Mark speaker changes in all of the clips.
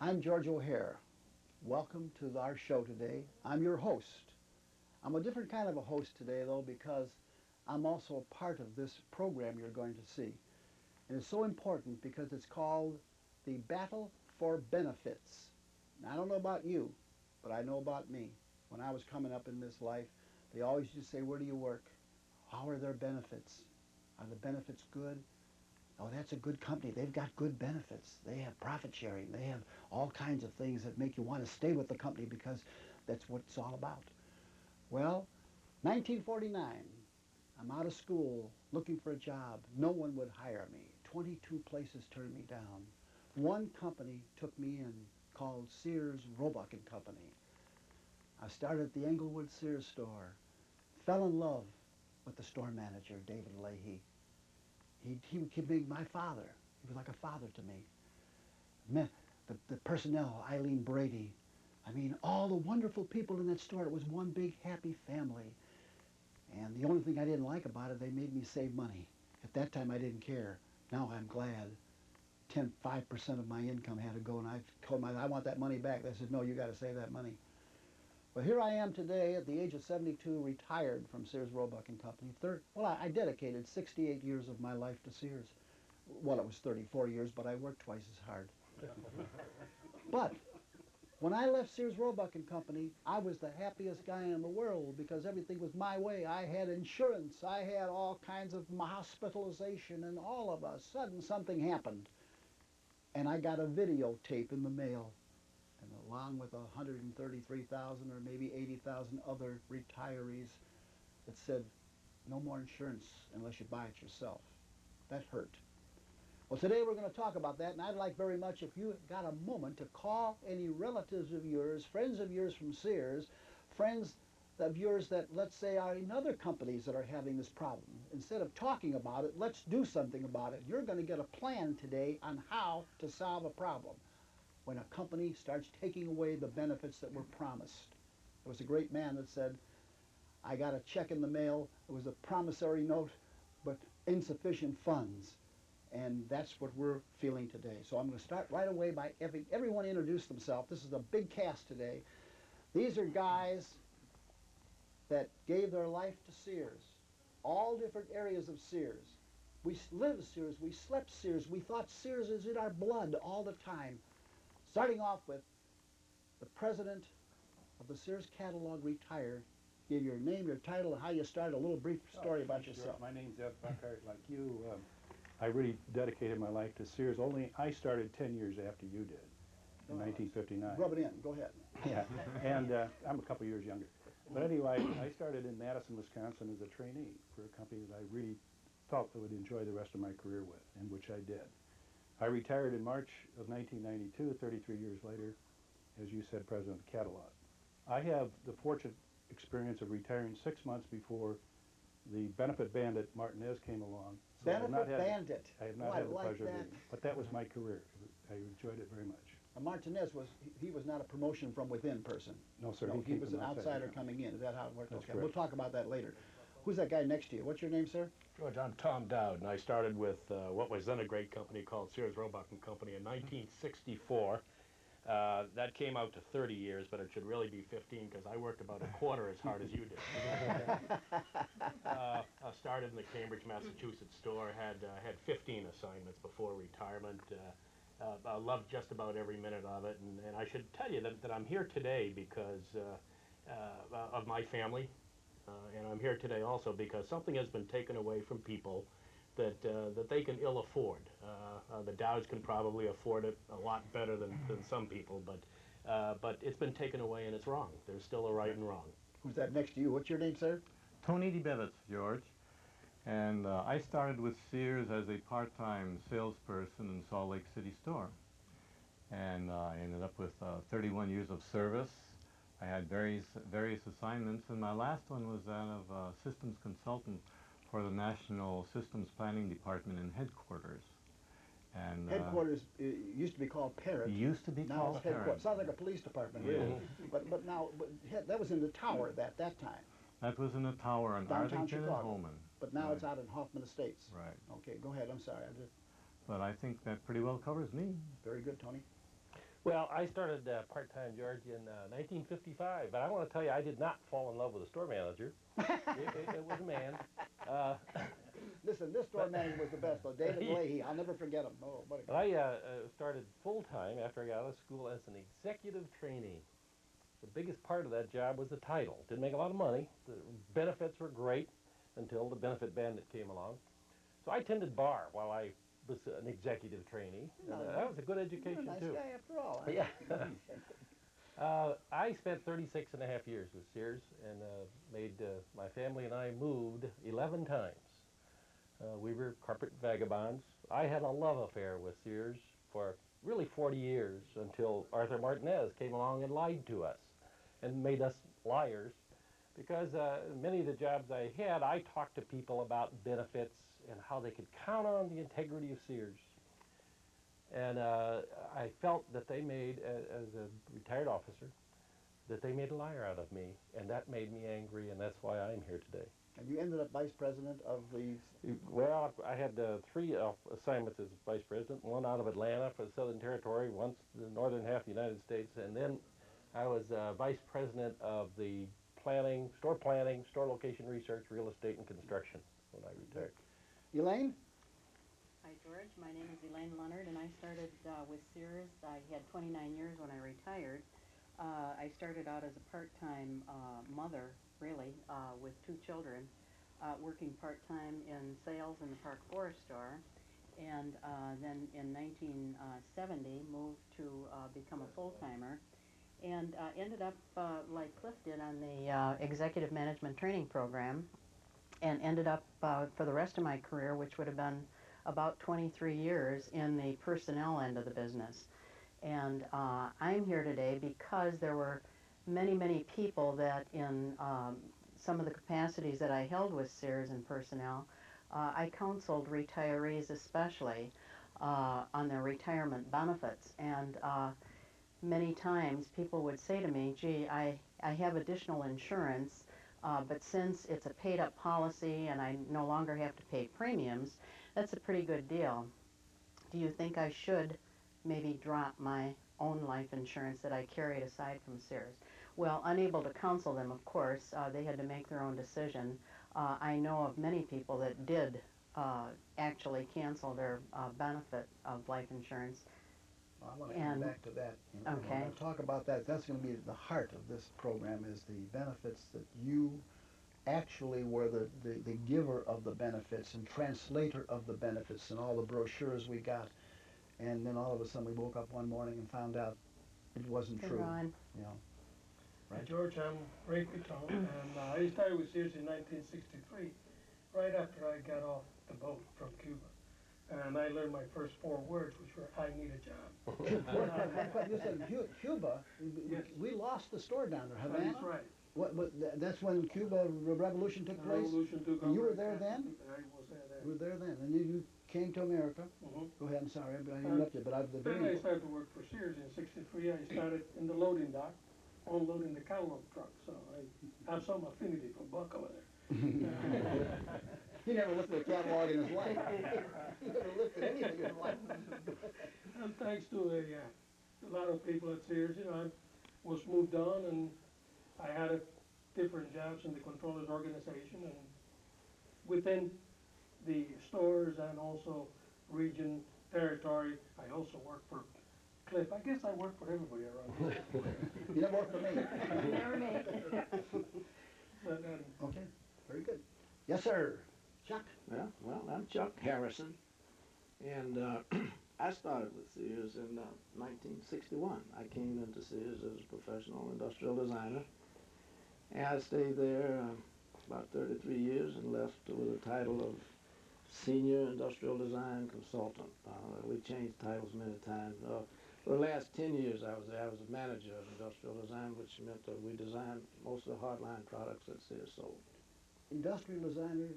Speaker 1: I'm George O'Hare. Welcome to our show today. I'm your host. I'm a different kind of a host today, though, because I'm also a part of this program you're going to see. And it's so important because it's called the Battle for Benefits. Now, I don't know about you, but I know about me. When I was coming up in this life, they always used to say, where do you work? How are their benefits? Are the benefits good? Oh, that's a good company. They've got good benefits. They have profit sharing. They have all kinds of things that make you want to stay with the company because that's what it's all about. Well, 1949, I'm out of school looking for a job. No one would hire me. 22 places turned me down. One company took me in called Sears Roebuck and Company. I started at the Englewood Sears store. Fell in love with the store manager, David Leahy. He became my father. He was like a father to me. The personnel, Eileen Brady. I mean, all the wonderful people in that store. It was one big happy family. And the only thing I didn't like about it, they made me save money. At that time, I didn't care. Now I'm glad. 5% of my income had to go, and I told them, I want that money back. They said, no, you got to save that money. Well, here I am today at the age of 72, retired from Sears Roebuck and Company. I dedicated 68 years of my life to Sears. Well, it was 34 years, but I worked twice as hard. But when I left Sears Roebuck and Company, I was the happiest guy in the world because everything was my way. I had insurance. I had all kinds of hospitalization, and all of a sudden something happened. And I got a videotape in the mail. And along with 133,000 or maybe 80,000 other retirees, it said, no more insurance unless you buy it yourself. That hurt. Well, today we're going to talk about that, and I'd like very much if you got a moment to call any relatives of yours, friends of yours from Sears, friends of yours that, let's say, are in other companies that are having this problem. Instead of talking about it, let's do something about it. You're going to get a plan today on how to solve a problem when a company starts taking away the benefits that were promised. There was a great man that said, I got a check in the mail, it was a promissory note, but insufficient funds. And that's what we're feeling today. So I'm going to start right away by everyone introduce themselves. This is a big cast today. These are guys that gave their life to Sears. All different areas of Sears. We lived Sears, we slept Sears, we thought Sears is in our blood all the time. Starting off with the president of the Sears catalog, retired. Give your name, your title, and how you started. A little brief story about yourself.
Speaker 2: My name's Ed Buckhardt. Like you, I really dedicated my life to Sears. Only I started 10 years after you did, in 1959.
Speaker 1: Rub it in. Go ahead.
Speaker 2: Yeah, and I'm a couple years younger. But anyway, I started in Madison, Wisconsin as a trainee for a company that I really thought I would enjoy the rest of my career with, and which I did. I retired in March of 1992, 33 years later, as you said, president of the catalog. I have the fortunate experience of retiring 6 months before the benefit bandit Martinez came along.
Speaker 1: So benefit bandit.
Speaker 2: I have not had the pleasure of meeting, but that was my career. I enjoyed it very much.
Speaker 1: Martinez he was not a promotion from within person.
Speaker 2: No, sir.
Speaker 1: No, he was an outsider coming in. Is that how it worked?
Speaker 2: That's
Speaker 1: okay,
Speaker 2: correct.
Speaker 1: We'll talk about that later. Who's that guy next to you? What's your name, sir?
Speaker 3: George, I'm Tom Dowd, and I started with what was then a great company called Sears Roebuck and Company in 1964. That came out to 30 years, but it should really be 15 because I worked about a quarter as hard as you did. I started in the Cambridge, Massachusetts store, had 15 assignments before retirement. I loved just about every minute of it, and I should tell you that I'm here today because of my family, and I'm here today also because something has been taken away from people that they can ill afford. The Dowds can probably afford it a lot better than some people, but it's been taken away and it's wrong. There's still a right and wrong.
Speaker 1: Who's that next to you? What's your name, sir?
Speaker 4: Tony Debuitz, George. And I started with Sears as a part-time salesperson in Salt Lake City store. And I ended up with 31 years of service. I had various assignments, and my last one was that of systems consultant for the National Systems Planning Department in headquarters. And
Speaker 1: headquarters used to be called Parrot.
Speaker 4: It used to be called Parrot.
Speaker 1: Sounds like a police department, really. But now, that was in the tower at that time.
Speaker 4: That was in the tower on Arlington and Holman.
Speaker 1: But now it's out in Hoffman Estates.
Speaker 4: Right.
Speaker 1: Okay, go ahead. I'm sorry.
Speaker 4: But I think that pretty well covers me.
Speaker 1: Very good, Tony.
Speaker 5: Well, I started part-time, George, in 1955, but I want to tell you, I did not fall in love with the store manager. It was a man.
Speaker 1: Listen, this store manager was the best, though. David Leahy. I'll never forget him. Oh, what a
Speaker 5: But
Speaker 1: guy.
Speaker 5: I started full-time after I got out of school as an executive trainee. The biggest part of that job was the title. Didn't make a lot of money. The benefits were great until the benefit bandit came along. So I tended bar while I was an executive trainee. That was a good education,
Speaker 1: You're a nice
Speaker 5: too.
Speaker 1: guy after all. Huh?
Speaker 5: Yeah. I spent 36 and a half years with Sears and made my family and I moved 11 times. We were carpet vagabonds. I had a love affair with Sears for really 40 years until Arthur Martinez came along and lied to us and made us liars, because many of the jobs I had, I talked to people about benefits and how they could count on the integrity of Sears. And I felt that they made, as a retired officer, that they made a liar out of me, and that made me angry, and that's why I'm here today.
Speaker 1: And you ended up vice president of the...
Speaker 5: Well, I had 3 assignments as vice president, one out of Atlanta for the Southern Territory, once the northern half of the United States, and then I was vice president of the store location research, real estate, and construction when I retired.
Speaker 1: Elaine?
Speaker 6: Hi, George. My name is Elaine Leonard, and I started with Sears. I had 29 years when I retired. I started out as a part-time mother, really, with 2 children, working part-time in sales in the Park Forest store, and then in 1970 moved to become a full-timer, and ended up, like Clif did, on the executive management training program, and ended up for the rest of my career, which would have been about 23 years, in the personnel end of the business. And I'm here today because there were many, many people that in some of the capacities that I held with Sears and personnel, I counseled retirees especially on their retirement benefits. And many times people would say to me, gee, I have additional insurance, but since it's a paid-up policy and I no longer have to pay premiums, that's a pretty good deal. Do you think I should maybe drop my own life insurance that I carried aside from Sears? Well, unable to counsel them, of course, they had to make their own decision. I know of many people that did actually cancel their benefit of life insurance.
Speaker 1: Well, I want to come back to that.
Speaker 6: Okay.
Speaker 1: When I talk about that, that's going to be the heart of this program, is the benefits that you actually were the giver of the benefits and translator of the benefits and all the brochures we got. And then all of a sudden we woke up one morning and found out it wasn't true. You know. Right.
Speaker 7: George, I'm Ray Viton, and I started with Sears in 1963, right after I got off the boat from Cuba. And I learned my first 4 words, which were, I need a job.
Speaker 1: You said Cuba,
Speaker 7: Yes.
Speaker 1: we lost the store down there, Havana?
Speaker 7: That's right.
Speaker 1: That's when Cuba Revolution took
Speaker 7: The
Speaker 1: place?
Speaker 7: revolution took
Speaker 1: And you
Speaker 7: over.
Speaker 1: were there then?
Speaker 7: I was there then.
Speaker 1: You were there then, and you came to America. Go ahead, I'm sorry, I interrupted, but I've
Speaker 7: Then I started to work for Sears in '63. I started in the loading dock, unloading the catalog truck. So I have some affinity for Buck over there.
Speaker 1: He never lifted a catalog in his life. He never lifted anything in his life.
Speaker 7: And thanks to a lot of people at Sears, I was moved on, and I had different jobs in the controllers organization, and within the stores and also region, territory, I also worked for Clif. I guess I worked for everybody around here.
Speaker 1: You never worked for me.
Speaker 6: Never me.
Speaker 7: But,
Speaker 1: Okay, very good. Yes, sir. Chuck?
Speaker 8: Well, I'm Chuck Harrison, and I started with Sears in 1961. I came into Sears as a professional industrial designer, and I stayed there about 33 years and left with the title of Senior Industrial Design Consultant. We changed titles many times. For the last 10 years I was there. I was a manager of industrial design, which meant that we designed most of the hardline products that Sears sold.
Speaker 1: Industrial designer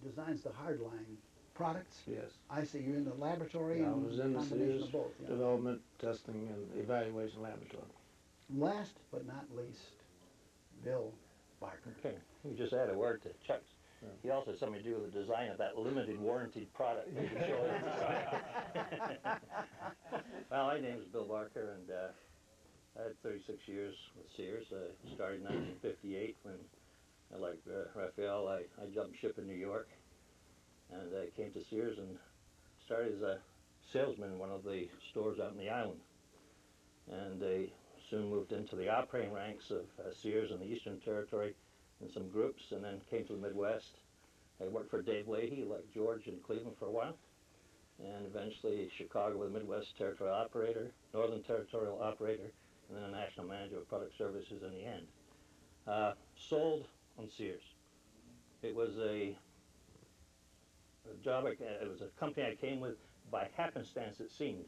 Speaker 1: designs the hardline products?
Speaker 8: Yes.
Speaker 1: I see, you're in the laboratory
Speaker 8: I
Speaker 1: and
Speaker 8: was in the
Speaker 1: combination
Speaker 8: Sears
Speaker 1: of both. Yeah.
Speaker 8: Development, Testing, and Evaluation Laboratory.
Speaker 1: Last but not least, Bill Barker.
Speaker 5: Okay, let me just add a word to Chuck's.
Speaker 9: He also had something to do with the design of that limited warranty product that he showed us. Well, my name is Bill Barker, and I had 36 years with Sears. I started in 1958 when, like Rafael, I jumped ship in New York, and I came to Sears and started as a salesman in one of the stores out in the island. And they soon moved into the operating ranks of Sears in the Eastern Territory in some groups, and then came to the Midwest. I worked for Dave Leahy, like George, in Cleveland for a while, and eventually Chicago with a Midwest Territorial Operator, Northern Territorial Operator, and then a National Manager of Product Services in the end. Sold on Sears. It was a job, it was a company I came with by happenstance, it seemed,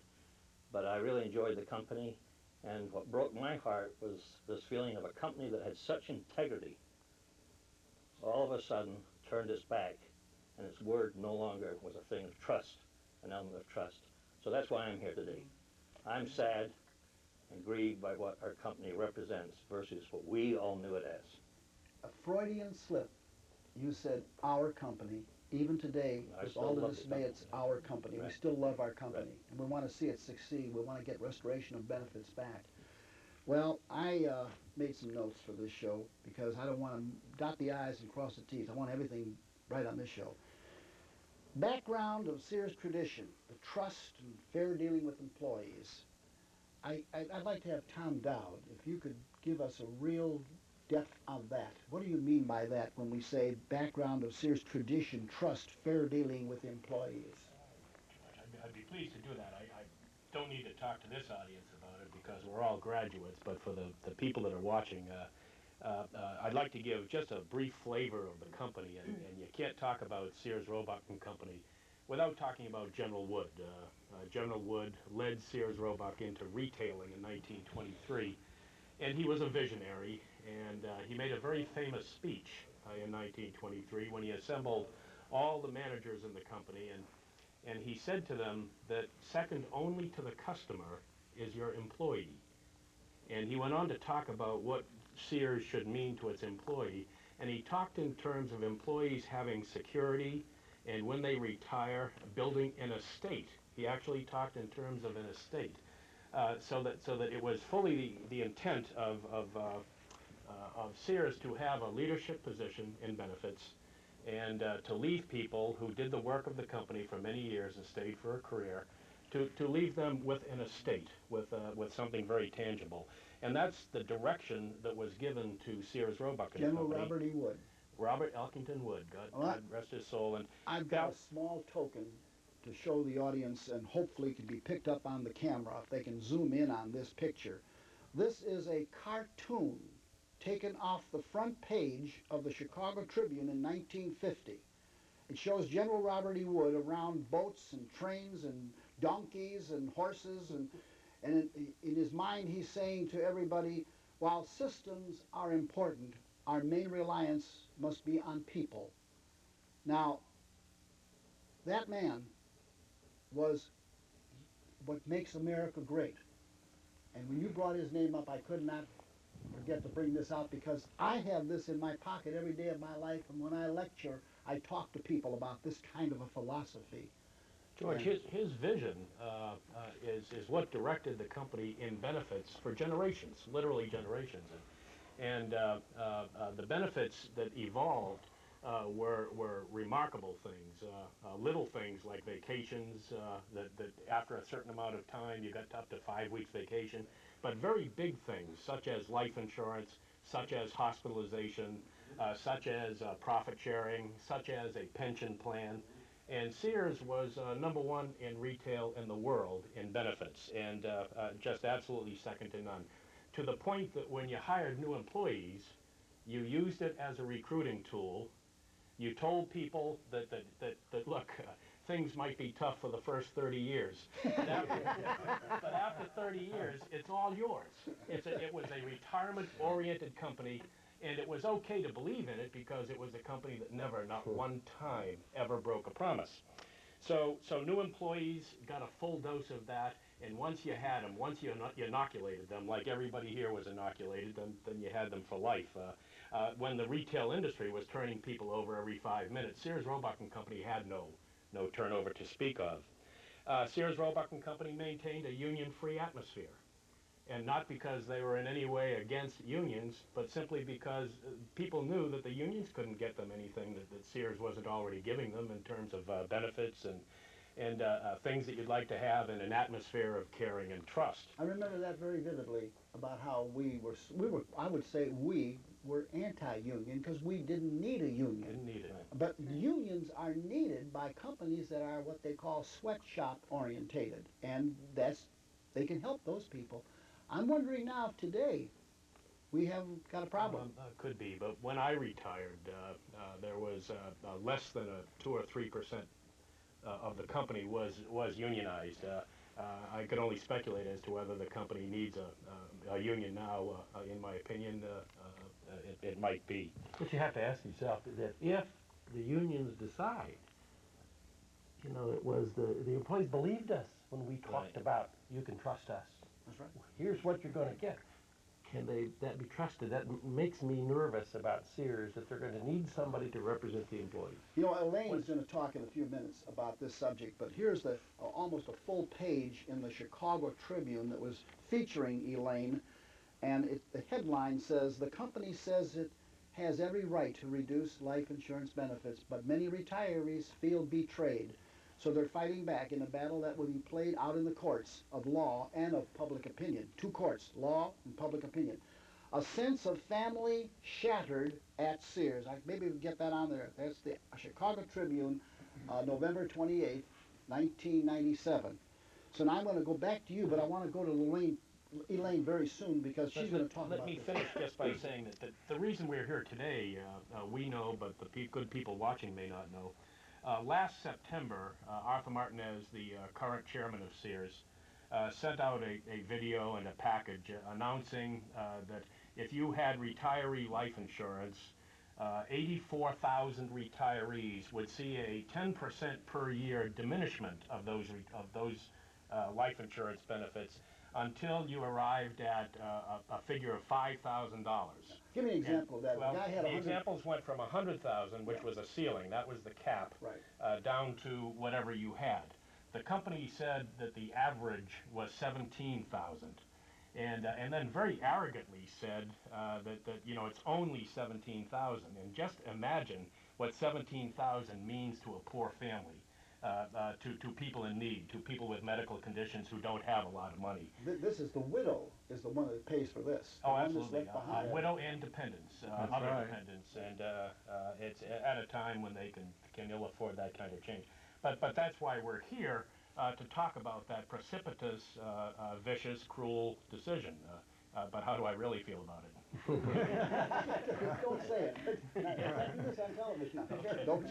Speaker 9: but I really enjoyed the company, and what broke my heart was this feeling of a company that had such integrity all of a sudden turned its back, and its word no longer was a thing of trust, an element of trust. So that's why I'm here today. I'm sad and grieved by what our company represents versus what we all knew it as.
Speaker 1: A Freudian slip. You said our company. Even today, with all the dismay, it's our company.
Speaker 9: Right.
Speaker 1: We still love our company,
Speaker 9: Right.
Speaker 1: and we want to see it succeed. We want to get restoration of benefits back. Well, I made some notes for this show because I don't want to dot the I's and cross the T's. I want everything right on this show. Background of Sears tradition, the trust and fair dealing with employees. I'd like to have Tom Dowd, if you could give us a real depth of that. What do you mean by that when we say background of Sears tradition, trust, fair dealing with employees?
Speaker 3: I'd be pleased to do that. I don't need to talk to this audience about it because we're all graduates, but for the people that are watching, I'd like to give just a brief flavor of the company, and you can't talk about Sears Roebuck and Company without talking about General Wood. General Wood led Sears Roebuck into retailing in 1923, and he was a visionary, and he made a very famous speech in 1923 when he assembled all the managers in the company, and he said to them that second only to the customer is your employee. And he went on to talk about what Sears should mean to its employee, and he talked in terms of employees having security, and when they retire, building an estate. He actually talked in terms of an estate, so that it was fully the intent of Sears to have a leadership position in benefits, and to leave people who did the work of the company for many years and stayed for a career, to leave them with an estate, with something very tangible. And that's the direction that was given to Sears Roebuck and
Speaker 1: General
Speaker 3: Company.
Speaker 1: Robert E. Wood.
Speaker 3: Robert Elkington Wood, God rest his soul. And
Speaker 1: I've got a small token to show the audience, and hopefully can be picked up on the camera if they can zoom in on this picture. This is a cartoon taken off the front page of the Chicago Tribune in 1950. It shows General Robert E. Wood around boats and trains and donkeys and horses, and in his mind he's saying to everybody, while systems are important, our main reliance must be on people. Now, that man was what makes America great. And when you brought his name up, I could not forget to bring this out because I have this in my pocket every day of my life, and when I lecture, I talk to people about this kind of a philosophy.
Speaker 3: George, his vision is what directed the company in benefits for generations, literally generations. And the benefits that evolved were remarkable things, little things like vacations, that after a certain amount of time you got up to 5 weeks vacation, but very big things such as life insurance, such as hospitalization, such as profit sharing, such as a pension plan. And Sears was number one in retail in the world in benefits, and just absolutely second to none. To the point that when you hired new employees, you used it as a recruiting tool. You told people that look, things might be tough for the first 30 years, but after 30 years, it's all yours. It was a retirement-oriented company, and it was okay to believe in it because it was a company that never, not one time, ever broke a promise. So new employees got a full dose of that, And once you had them, once you inoculated them, like everybody here was inoculated, then you had them for life. When the retail industry was turning people over every 5 minutes, Sears Roebuck and Company had no turnover to speak of. Sears Roebuck and Company maintained a union-free atmosphere. And not because they were in any way against unions, but simply because people knew that the unions couldn't get them anything that Sears wasn't already giving them in terms of benefits and things that you'd like to have in an atmosphere of caring and trust.
Speaker 1: I remember that very vividly about how we were, I would say we were anti-union because we didn't need a union.
Speaker 3: Didn't need it.
Speaker 1: But unions are needed by companies that are what they call sweatshop orientated, and they can help those people. I'm wondering now if today we have got a problem.
Speaker 3: Could be, but when I retired, there was less than a 2 or 3% of the company was unionized. I could only speculate as to whether the company needs a union now. In my opinion, it might be.
Speaker 5: But you have to ask yourself that if the unions decide, you know, it was the employees believed us when we talked about you can trust us.
Speaker 1: That's right.
Speaker 5: Here's what you're going to get. Can that be trusted? That makes me nervous about Sears, that they're going to need somebody to represent the employees.
Speaker 1: You know, Elaine is going to talk in a few minutes about this subject, but here's almost a full page in the Chicago Tribune that was featuring Elaine, and the headline says, "The company says it has every right to reduce life insurance benefits, but many retirees feel betrayed. So they're fighting back in a battle that will be played out in the courts of law and of public opinion." Two courts, law and public opinion. "A sense of family shattered at Sears." Maybe we can get that on there. That's the Chicago Tribune, November 28th, 1997. So now I'm going to go back to you, but I want to go to Elaine very soon because she's going to talk about
Speaker 3: Let me
Speaker 1: this.
Speaker 3: finish just by saying that the reason we're here today, we know, but the good people watching may not know. Last September, Arthur Martinez, the current chairman of Sears, sent out a video and a package announcing that if you had retiree life insurance, 84,000 retirees would see a 10% per year diminishment of those life insurance benefits until you arrived at a figure of $5,000.
Speaker 1: Give me an example of that.
Speaker 3: Well,
Speaker 1: The guy had
Speaker 3: the
Speaker 1: 100.
Speaker 3: examples went from 100,000, which was a ceiling, that was the cap,
Speaker 1: Right.
Speaker 3: down to whatever you had. The company said that the average was 17,000, and then very arrogantly said that you know it's only 17,000. And just imagine what 17,000 means to a poor family. To people in need, to people with medical conditions who don't have a lot of money.
Speaker 1: This is the widow is the one that pays for this. The
Speaker 3: Oh,
Speaker 1: one that's
Speaker 3: absolutely.
Speaker 1: left behind.
Speaker 3: Widow and dependents,
Speaker 4: That's
Speaker 3: other
Speaker 4: right.
Speaker 3: dependents, and it's at a time when they can ill afford that kind of change. But that's why we're here to talk about that precipitous, vicious, cruel decision. But how do I really feel about it?
Speaker 1: Don't say it. Do this on television. Don't.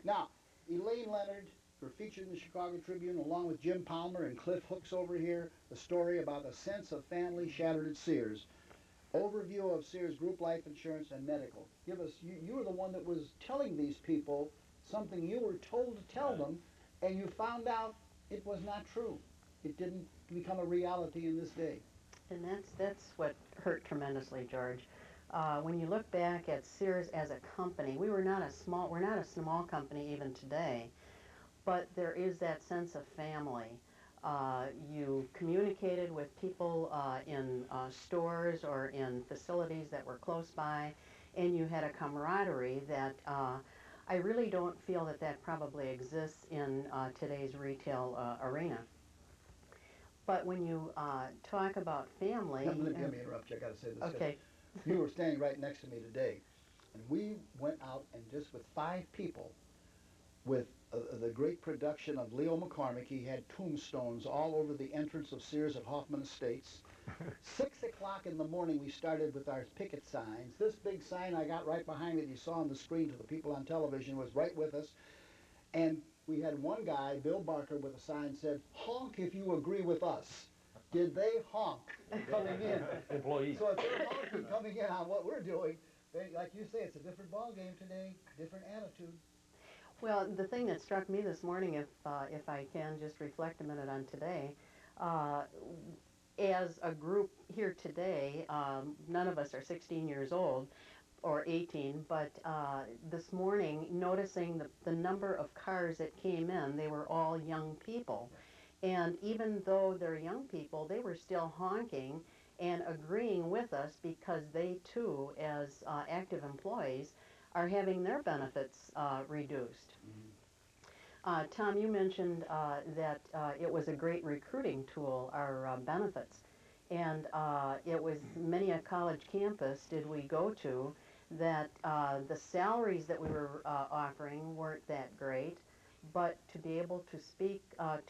Speaker 1: Now, Elaine Leonard, were featured in the Chicago Tribune along with Jim Palmer and Clif Hooks over here, the story about the sense of family shattered at Sears. Overview of Sears Group Life Insurance and Medical. Give us, you were the one that was telling these people something you were told to tell them, and you found out it was not true. It didn't become a reality in this day.
Speaker 6: And that's what hurt tremendously, George. When you look back at Sears as a company, we're not a small company even today, but there is that sense of family. You communicated with people in stores or in facilities that were close by, and you had a camaraderie that I really don't feel that probably exists in today's retail arena. But when you talk about family...
Speaker 1: Let me interrupt you, I gotta say this.
Speaker 6: Okay.
Speaker 1: You were standing right next to me today, and we went out and just with 5 people, with the great production of Leo McCormick, he had tombstones all over the entrance of Sears at Hoffman Estates. 6 o'clock in the morning we started with our picket signs. This big sign I got right behind me that you saw on the screen to the people on television was right with us. And we had one guy, Bill Barker, with a sign said, "Honk if you agree with us." Did they honk coming in?
Speaker 5: Employees.
Speaker 1: So if they're honking coming in on what we're doing, like you say, it's a different ball game today, different attitude.
Speaker 6: Well, the thing that struck me this morning, if I can just reflect a minute on today, As a group here today, none of us are 16 years old or 18, but this morning, noticing the number of cars that came in, they were all young people. And even though they're young people, they were still honking and agreeing with us because they too, as active employees, are having their benefits reduced. Tom, you mentioned that it was a great recruiting tool, our benefits. And it was many a college campus did we go to that the salaries that we were offering weren't that great, but to be able to speak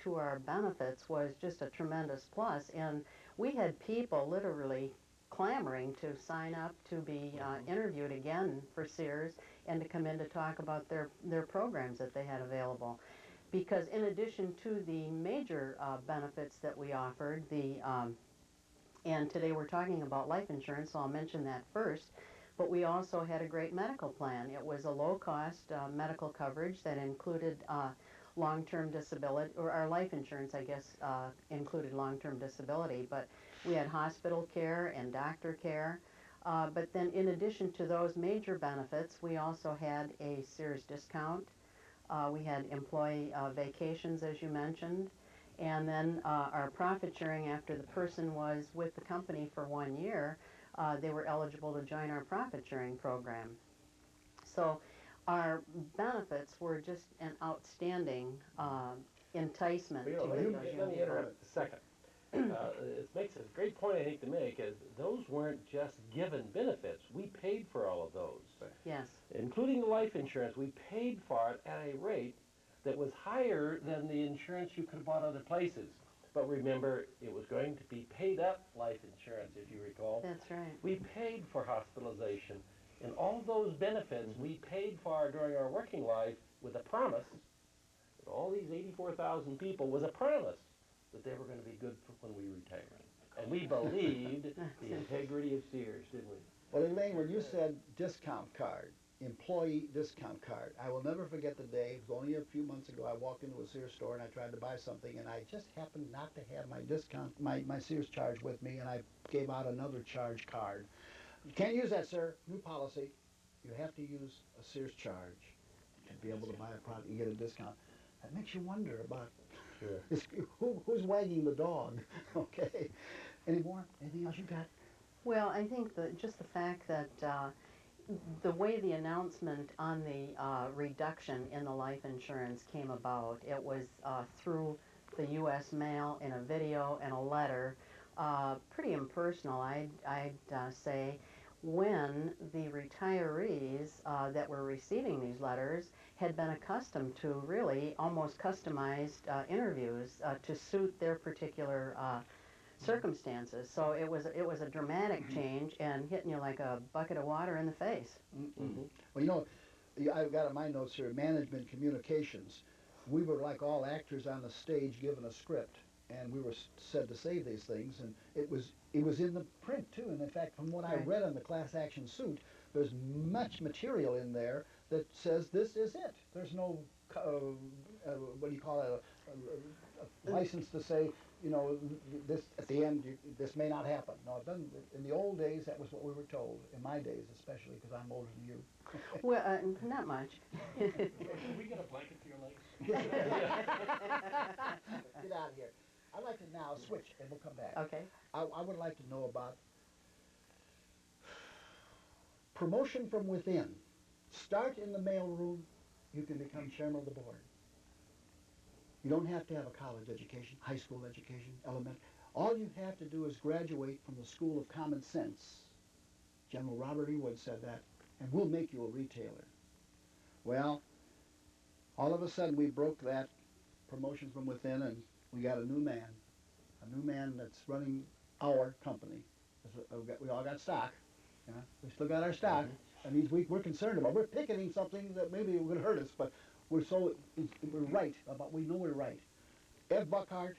Speaker 6: to our benefits was just a tremendous plus. And we had people literally clamoring to sign up to be interviewed again for Sears and to come in to talk about their programs that they had available. Because in addition to the major benefits that we offered, and today we're talking about life insurance, so I'll mention that first, but we also had a great medical plan. It was a low-cost medical coverage that included long-term disability, or our life insurance, I guess, included long-term disability, but we had hospital care and doctor care. But then in addition to those major benefits, we also had a Sears discount. We had employee vacations, as you mentioned, and then our profit sharing after the person was with the company for 1 year, they were eligible to join our profit sharing program. So our benefits were just an outstanding enticement.
Speaker 5: You know, let me interrupt a second. It makes a great point I think to make is those weren't just given benefits. We paid for all of those.
Speaker 6: Yes.
Speaker 5: Including the life insurance. We paid for it at a rate that was higher than the insurance you could have bought other places. But remember, it was going to be paid up life insurance, if you recall.
Speaker 6: That's right.
Speaker 5: We paid for hospitalization. And all those benefits we paid for during our working life with a promise that all these 84,000 people was a promise that they were going to be good for when we retired. And we believed the integrity of Sears, didn't we?
Speaker 1: Well, Elaine, when you said discount card, employee discount card, I will never forget the day. It was only a few months ago. I walked into a Sears store and I tried to buy something, and I just happened not to have my discount, my Sears charge with me, and I gave out another charge card. You can't use that, sir. New policy. You have to use a Sears charge to be able to buy a product and get a discount. That makes you wonder about who's wagging the dog. Okay. Any more? Anything else you got?
Speaker 6: Well, I think just the fact that the way the announcement on the reduction in the life insurance came about, it was through the U.S. mail in a video and a letter, pretty impersonal, I'd say, when the retirees that were receiving these letters had been accustomed to really almost customized interviews to suit their particular circumstances. So it was a dramatic change and hitting you like a bucket of water in the face.
Speaker 1: Well, you know, I've got in my notes here, management communications. We were like all actors on the stage given a script, and we were said to say these things, and it was in the print too. And in fact, from what I read on the class action suit, there's much material in there that says this is it. There's no what do you call it, a license to say, you know, this at the end, this may not happen. No, it doesn't. In the old days, that was what we were told. In my days, especially, because I'm older than you.
Speaker 6: Well, not much.
Speaker 3: Can we get a blanket for your legs?
Speaker 1: Get out of here. I'd like to now switch, and we'll come back.
Speaker 6: Okay.
Speaker 1: I would like to know about promotion from within. Start in the mailroom. You can become chairman of the board. You don't have to have a college education, high school education, elementary. All you have to do is graduate from the School of Common Sense. General Robert E. Wood said that, and we'll make you a retailer. Well, all of a sudden we broke that promotion from within, and we got a new man that's running our company. We all got stock. You know? We still got our stock, and we're concerned about. We're picketing something that maybe would hurt us, but we're right about. We know we're right. Ed Buckhardt,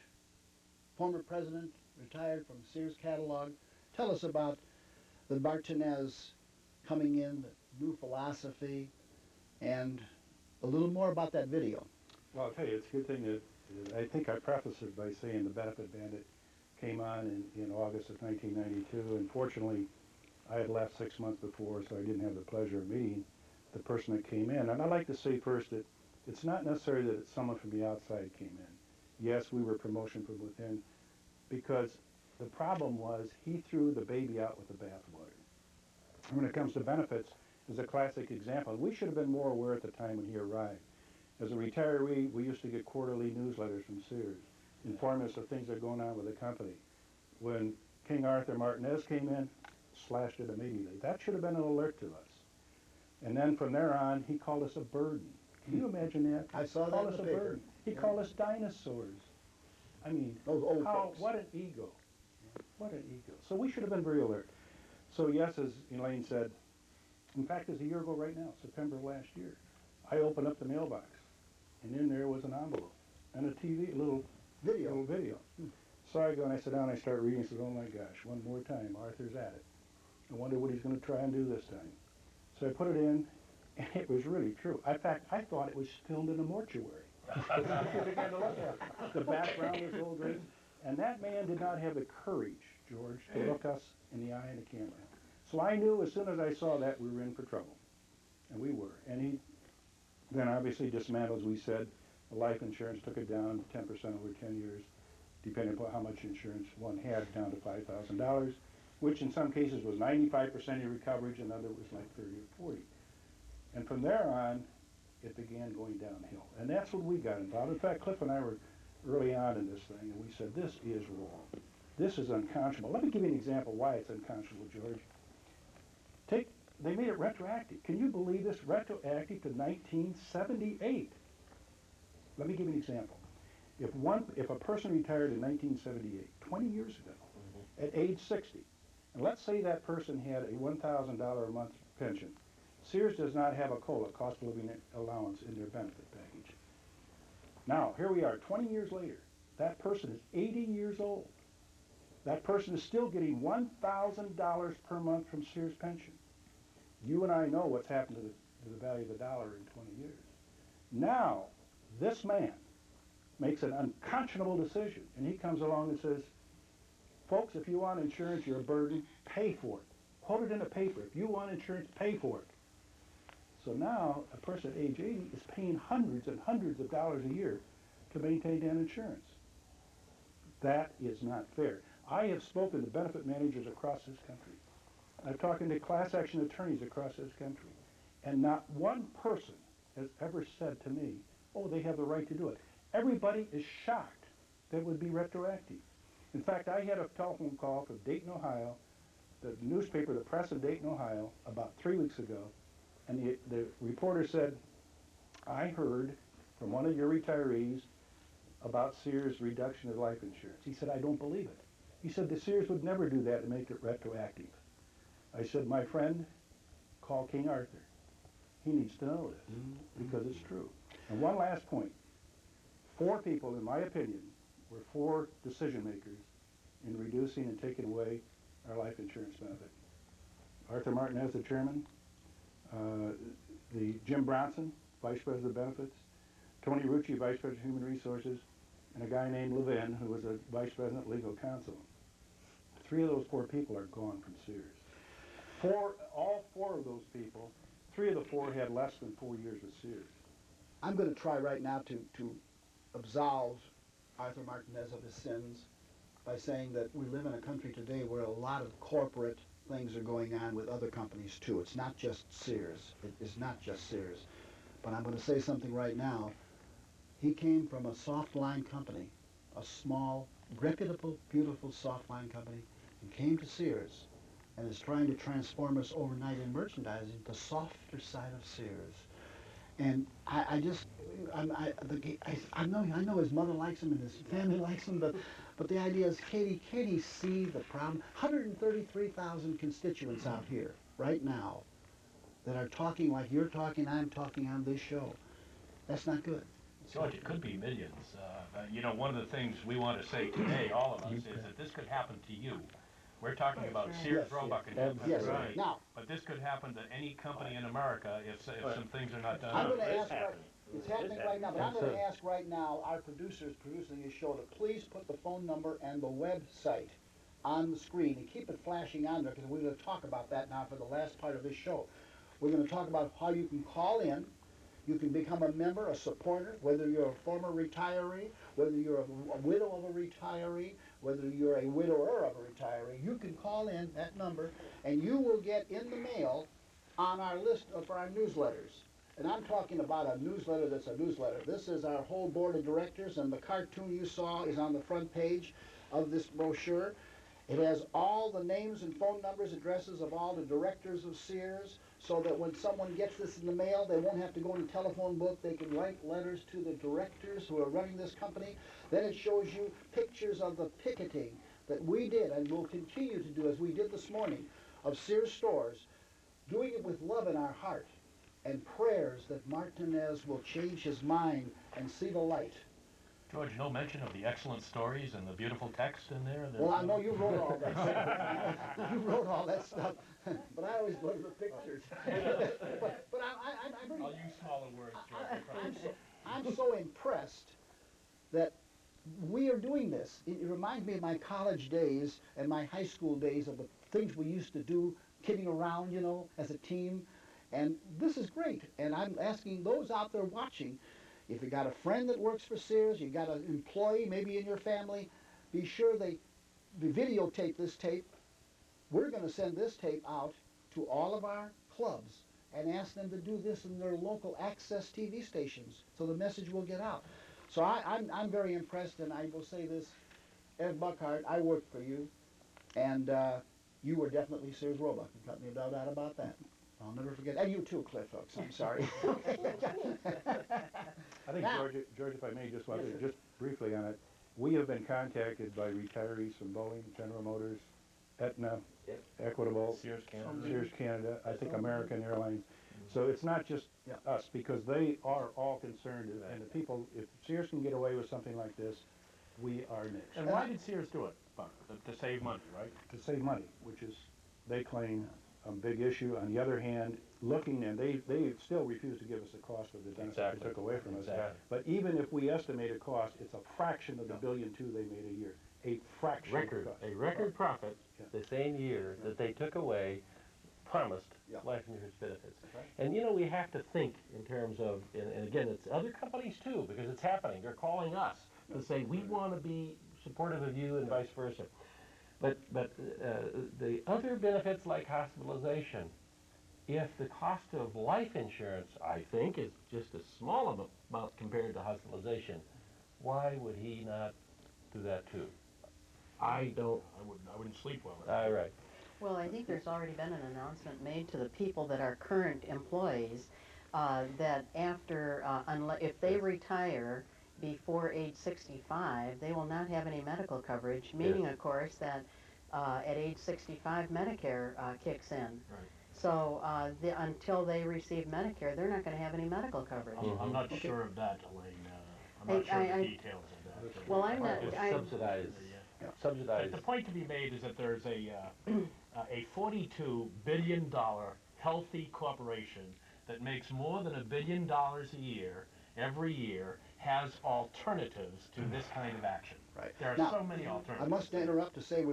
Speaker 1: former president, retired from Sears catalog. Tell us about the Martinez coming in, the new philosophy, and a little more about that video.
Speaker 2: Well, I'll tell you, it's a good thing that I think I prefaced it by saying the benefit bandit came on in August of 1992. Unfortunately, I had left 6 months before, so I didn't have the pleasure of meeting the person that came in. And I'd like to say first that it's not necessary that it's someone from the outside came in. Yes, we were promotion from within, because the problem was he threw the baby out with the bathwater. When it comes to benefits, is a classic example. We should have been more aware at the time when he arrived. As a retiree, we used to get quarterly newsletters from Sears, informing us of things that are going on with the company. When King Arthur Martinez came in, slashed it immediately. That should have been an alert to us. And then from there on, he called us a burden. Can you imagine that?
Speaker 1: I saw that
Speaker 2: Called
Speaker 1: in
Speaker 2: us
Speaker 1: the
Speaker 2: a
Speaker 1: paper.
Speaker 2: burden. He
Speaker 1: Yeah.
Speaker 2: called us dinosaurs. I mean,
Speaker 1: Those old folks.
Speaker 2: what an ego. What an ego. So we should have been very alert. So yes, as Elaine said, in fact, it's a year ago right now, September of last year, I opened up the mailbox, and in there was an envelope and a TV, a little
Speaker 1: Video.
Speaker 2: video. So I go and I sit down and I start reading and says, oh my gosh, one more time, Arthur's at it. I wonder what he's going to try and do this time. So I put it in, and it was really true. In fact, I thought it was filmed in a mortuary. The background was all great. And that man did not have the courage, George, to look us in the eye in the camera. So I knew as soon as I saw that we were in for trouble. And we were. And he then obviously dismantled, as we said, the life insurance, took it down 10% over 10 years, depending upon how much insurance one had, down to $5,000, which in some cases was 95% of your coverage, and other was like 30 or 40. And from there on, it began going downhill. And that's when we got involved. In fact, Clif and I were early on in this thing, and we said, this is wrong. This is unconscionable. Let me give you an example why it's unconscionable, George. They made it retroactive. Can you believe this? Retroactive to 1978. Let me give you an example. If a person retired in 1978, 20 years ago, at age 60, and let's say that person had a $1,000 a month pension, Sears does not have a COLA, cost of living allowance, in their benefit package. Now, here we are, 20 years later. That person is 80 years old. That person is still getting $1,000 per month from Sears pension. You and I know what's happened to the value of the dollar in 20 years. Now, this man makes an unconscionable decision, and he comes along and says, folks, if you want insurance, you're a burden, pay for it. Quote it in the paper. If you want insurance, pay for it. So now, a person at age 80 is paying hundreds and hundreds of dollars a year to maintain that insurance. That is not fair. I have spoken to benefit managers across this country. I've talked to class action attorneys across this country. And not one person has ever said to me, oh, they have the right to do it. Everybody is shocked that it would be retroactive. In fact, I had a telephone call from Dayton, Ohio, the newspaper, the Press of Dayton, Ohio, about 3 weeks ago, and the reporter said, I heard from one of your retirees about Sears' reduction of life insurance. He said, I don't believe it. He said, the Sears would never do that to make it retroactive. I said, my friend, call King Arthur. He needs to know this, because it's true. And one last point. 4 people, in my opinion, were 4 decision makers in reducing and taking away our life insurance benefit. Arthur Martinez, the chairman, the Jim Bronson, vice president of benefits, Tony Rucci, vice president of human resources, and a guy named Levin, who was a vice president legal counsel. 3 of those 4 people are gone from Sears. All 4 of those people, 3 of the 4 had less than 4 years with Sears.
Speaker 1: I'm going to try right now to absolve Arthur Martinez of his sins by saying that we live in a country today where a lot of corporate things are going on with other companies too. It's not just Sears. It is not just Sears. But I'm going to say something right now. He came from a soft line company, a small, reputable, beautiful soft line company, and came to Sears and is trying to transform us overnight in merchandising, the softer side of Sears. And I know his mother likes him and his family likes him, but the idea is, can't he see the problem? 133,000 constituents out here right now that are talking like you're talking, I'm talking on this show. That's not good.
Speaker 3: George, it could be millions. One of the things we want to say today, all of us, is that this could happen to you. We're talking about Sears, Roebuck, and Debuitz,
Speaker 1: Yes,
Speaker 3: right?
Speaker 1: now,
Speaker 3: But this could happen to any company in America if some things are not done.
Speaker 1: I'm going to
Speaker 9: This
Speaker 1: ask.
Speaker 9: happened.
Speaker 1: It's happening right now, but I'm
Speaker 5: And
Speaker 1: going to
Speaker 5: so-
Speaker 1: ask right now our producers producing this show to please put the phone number and the website on the screen and keep it flashing on there because we're going to talk about that now for the last part of this show. We're going to talk about how you can call in, you can become a member, a supporter, whether you're a former retiree, whether you're a widow of a retiree, whether you're a widower of a retiree. You can call in that number and you will get in the mail on our list of our newsletters. And I'm talking about a newsletter that's a newsletter. This is our whole board of directors, and the cartoon you saw is on the front page of this brochure. It has all the names and phone numbers, addresses of all the directors of Sears, so that when someone gets this in the mail, they won't have to go in the telephone book. They can write letters to the directors who are running this company. Then it shows you pictures of the picketing that we did and will continue to do, as we did this morning, of Sears stores, doing it with love in our heart and prayers that Martinez will change his mind and see the light.
Speaker 3: George, no mention of the excellent stories and the beautiful text in there?
Speaker 1: Well, I know you wrote all that stuff. You wrote all that stuff, but I always go to the pictures. but I'm really,
Speaker 3: I'll use smaller words, George.
Speaker 1: I'm so impressed that we are doing this. It reminds me of my college days and my high school days of the things we used to do, kidding around, you know, as a team. And this is great. And I'm asking those out there watching, if you got a friend that works for Sears, you got an employee maybe in your family, be sure they videotape this tape. We're going to send this tape out to all of our clubs and ask them to do this in their local access TV stations so the message will get out. So I'm very impressed, and I will say this, Ed Buckhardt, I worked for you, and you were definitely Sears Roebuck. Got me no doubt about that. I'll never forget. And you too, Cliff Hooks. I'm sorry.
Speaker 2: I think,
Speaker 1: Now-
Speaker 2: George, if I may, just briefly on it, we have been contacted by retirees from Boeing, General Motors, Aetna,
Speaker 9: Yep.
Speaker 2: Equitable,
Speaker 3: Sears Canada.
Speaker 2: Sears Canada, I think American Airlines. So it's not just
Speaker 1: Yeah.
Speaker 2: us, because they are all concerned, and the people, if Sears can get away with something like this, we are next.
Speaker 3: And why did Sears do it, Buck? To save money, right?
Speaker 2: To save money, which is, they claim, a big issue. On the other hand, looking, and they still refuse to give us the cost of the benefit
Speaker 5: Exactly.
Speaker 2: they took away from us.
Speaker 5: Exactly.
Speaker 2: But even if we estimate a cost, it's a fraction of the $1.2 billion they made a year. A fraction of the cost.
Speaker 5: A record profit the same year that they took away promised
Speaker 1: Yeah.
Speaker 5: life insurance benefits.
Speaker 1: Right.
Speaker 5: And you know, we have to think in terms of, and again, it's other companies too, because it's happening. They're calling us to say, we want to be supportive of you and vice versa. But the other benefits like hospitalization, if the cost of life insurance, I think, is just a small amount compared to hospitalization, why would he not do that too? I don't.
Speaker 3: I wouldn't sleep well.
Speaker 5: All right.
Speaker 6: Well, I think there's already been an announcement made to the people that are current employees that after, if they retire before age 65, they will not have any medical coverage, meaning, of course, that at age 65, Medicare kicks in.
Speaker 3: Right.
Speaker 6: So until they receive Medicare, they're not going to have any medical coverage.
Speaker 3: I'm not
Speaker 1: Okay.
Speaker 3: sure of that, Elaine. I'm not sure of the details of that.
Speaker 6: Well, I'm not.
Speaker 5: It's
Speaker 6: I'm,
Speaker 5: subsidized.
Speaker 3: Yeah.
Speaker 5: Subsidized.
Speaker 3: The point to be made is that there's a $42 billion healthy corporation that makes more than $1 billion a year, every year, has alternatives to this kind of action.
Speaker 1: Right.
Speaker 3: There are
Speaker 1: Now,
Speaker 3: so many alternatives.
Speaker 1: I must interrupt to say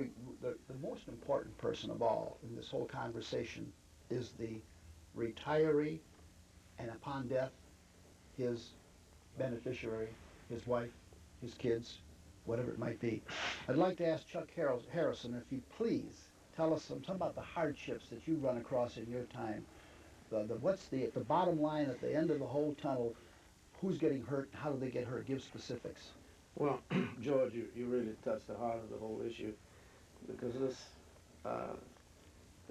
Speaker 1: the most important person of all in this whole conversation is the retiree, and upon death, his beneficiary, his wife, his kids, whatever it might be. I'd like to ask Chuck Harrison, if you please, tell us something about the hardships that you run across in your time. What's the bottom line at the end of the whole tunnel? Who's getting hurt? How do they get hurt? Give specifics.
Speaker 8: Well, George, you really touched the heart of the whole issue, because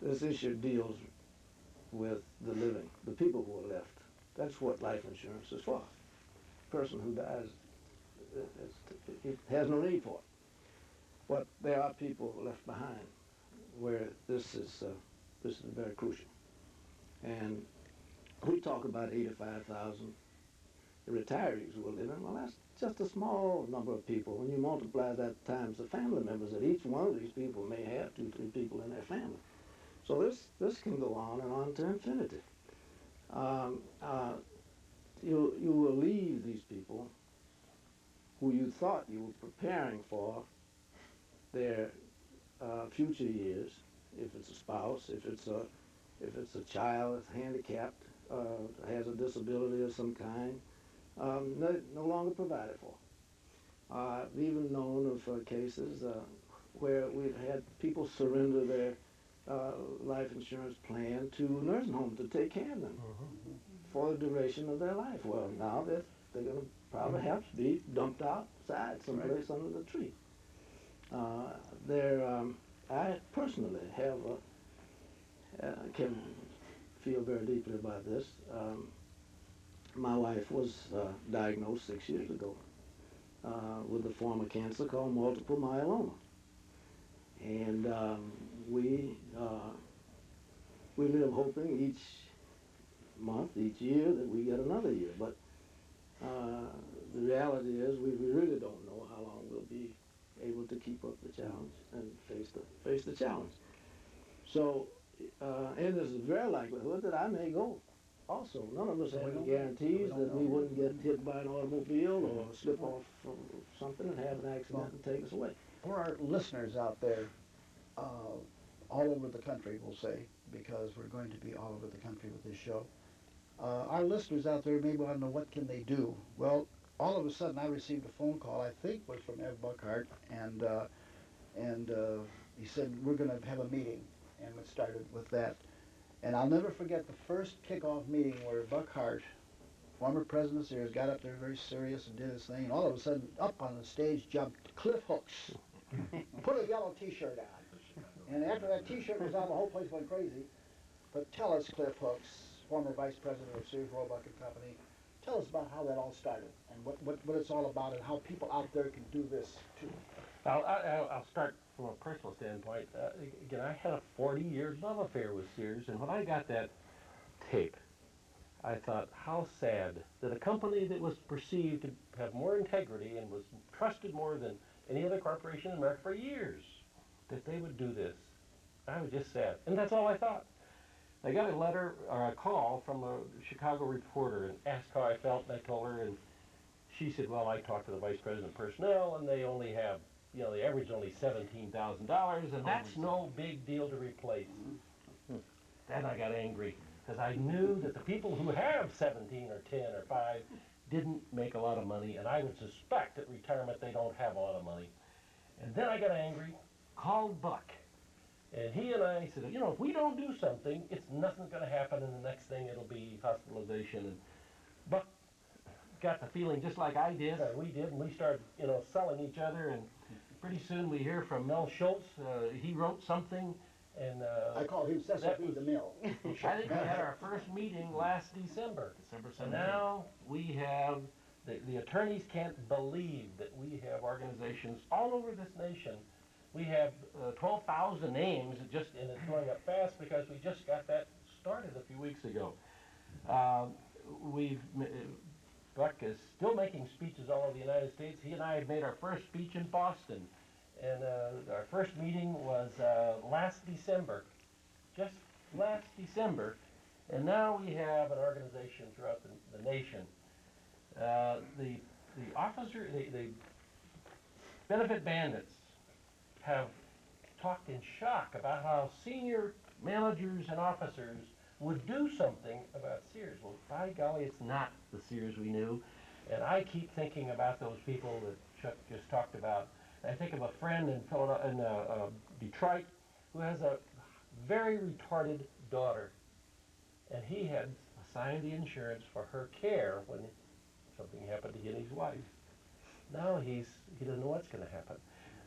Speaker 8: this issue deals with the living, the people who are left. That's what life insurance is for. The person who dies, it has no need for it. But there are people left behind where this is very crucial. And we talk about 85,000 retirees who are living. Well, that's just a small number of people. When you multiply that times the family members that each one of these people may have, 2, 3 people in their family. So this can go on and on to infinity. you will leave these people who you thought you were preparing for their future years, if it's a spouse, if it's a child that's handicapped, has a disability of some kind, no longer provided for. I've even known of cases where we've had people surrender their life insurance plan to nursing homes to take care of them for the duration of their life. Well, now they're going to probably have to be dumped outside someplace under the tree. I personally can feel very deeply about this. My wife was diagnosed 6 years ago with a form of cancer called multiple myeloma, and we live hoping each month, each year, that we get another year. But the reality is, we really don't know how long we'll be able to keep up the challenge and face the challenge. So, and there's a very likelihood that I may go. Also, none of us have any guarantees that we wouldn't get hit by an automobile or slip off from something and have an accident and take us away.
Speaker 1: For our listeners out there, all over the country, we'll say, because we're going to be all over the country with this show. Our listeners out there may want to know, what can they do? Well, all of a sudden I received a phone call, I think was from Ed Buckhardt, and he said, we're going to have a meeting, and it started with that. And I'll never forget the first kickoff meeting where Buckhardt, former president of Sears, got up there very serious and did his thing, and all of a sudden, up on the stage jumped Clif Hooks, put a yellow T-shirt on. And after that T-shirt was on, the whole place went crazy. But tell us, Clif Hooks, former vice president of Sears Roebuck and Company, tell us about how that all started and what it's all about and how people out there can do this too.
Speaker 5: I'll start from a personal standpoint. Again, I had a 40-year love affair with Sears, and when I got that tape, I thought, how sad that a company that was perceived to have more integrity and was trusted more than any other corporation in America for years, that they would do this. I was just sad, and that's all I thought. I got a letter or a call from a Chicago reporter and asked how I felt, and I told her, and she said, well, I talked to the vice president of personnel, and they only have, the average is only $17,000, and that's no big deal to replace. Then I got angry, because I knew that the people who have 17 or 10 or 5 didn't make a lot of money, and I would suspect at retirement they don't have a lot of money. And then I got angry, called Buck, and he and I said, if we don't do something, nothing's going to happen, and the next thing it'll be hospitalization. And Buck got the feeling just like I did, or we did, and we started, selling each other, and pretty soon we hear from Mel Schultz. He wrote something, and
Speaker 1: I call him Cecil the Mill.
Speaker 5: I think we had our first meeting last December.
Speaker 3: December 17th.
Speaker 5: And now we have, the attorneys can't believe that we have organizations all over this nation. We have 12,000 names, and it's going up fast because we just got that started a few weeks ago. Buck is still making speeches all over the United States. He and I had made our first speech in Boston, and our first meeting was last December, just last December, and now we have an organization throughout the nation. The benefit bandits have talked in shock about how senior managers and officers would do something about Sears. Well, by golly, it's not the Sears we knew. And I keep thinking about those people that Chuck just talked about. I think of a friend in Detroit who has a very retarded daughter. And he had assigned the insurance for her care when something happened to him and his wife. Now he doesn't know what's going to happen.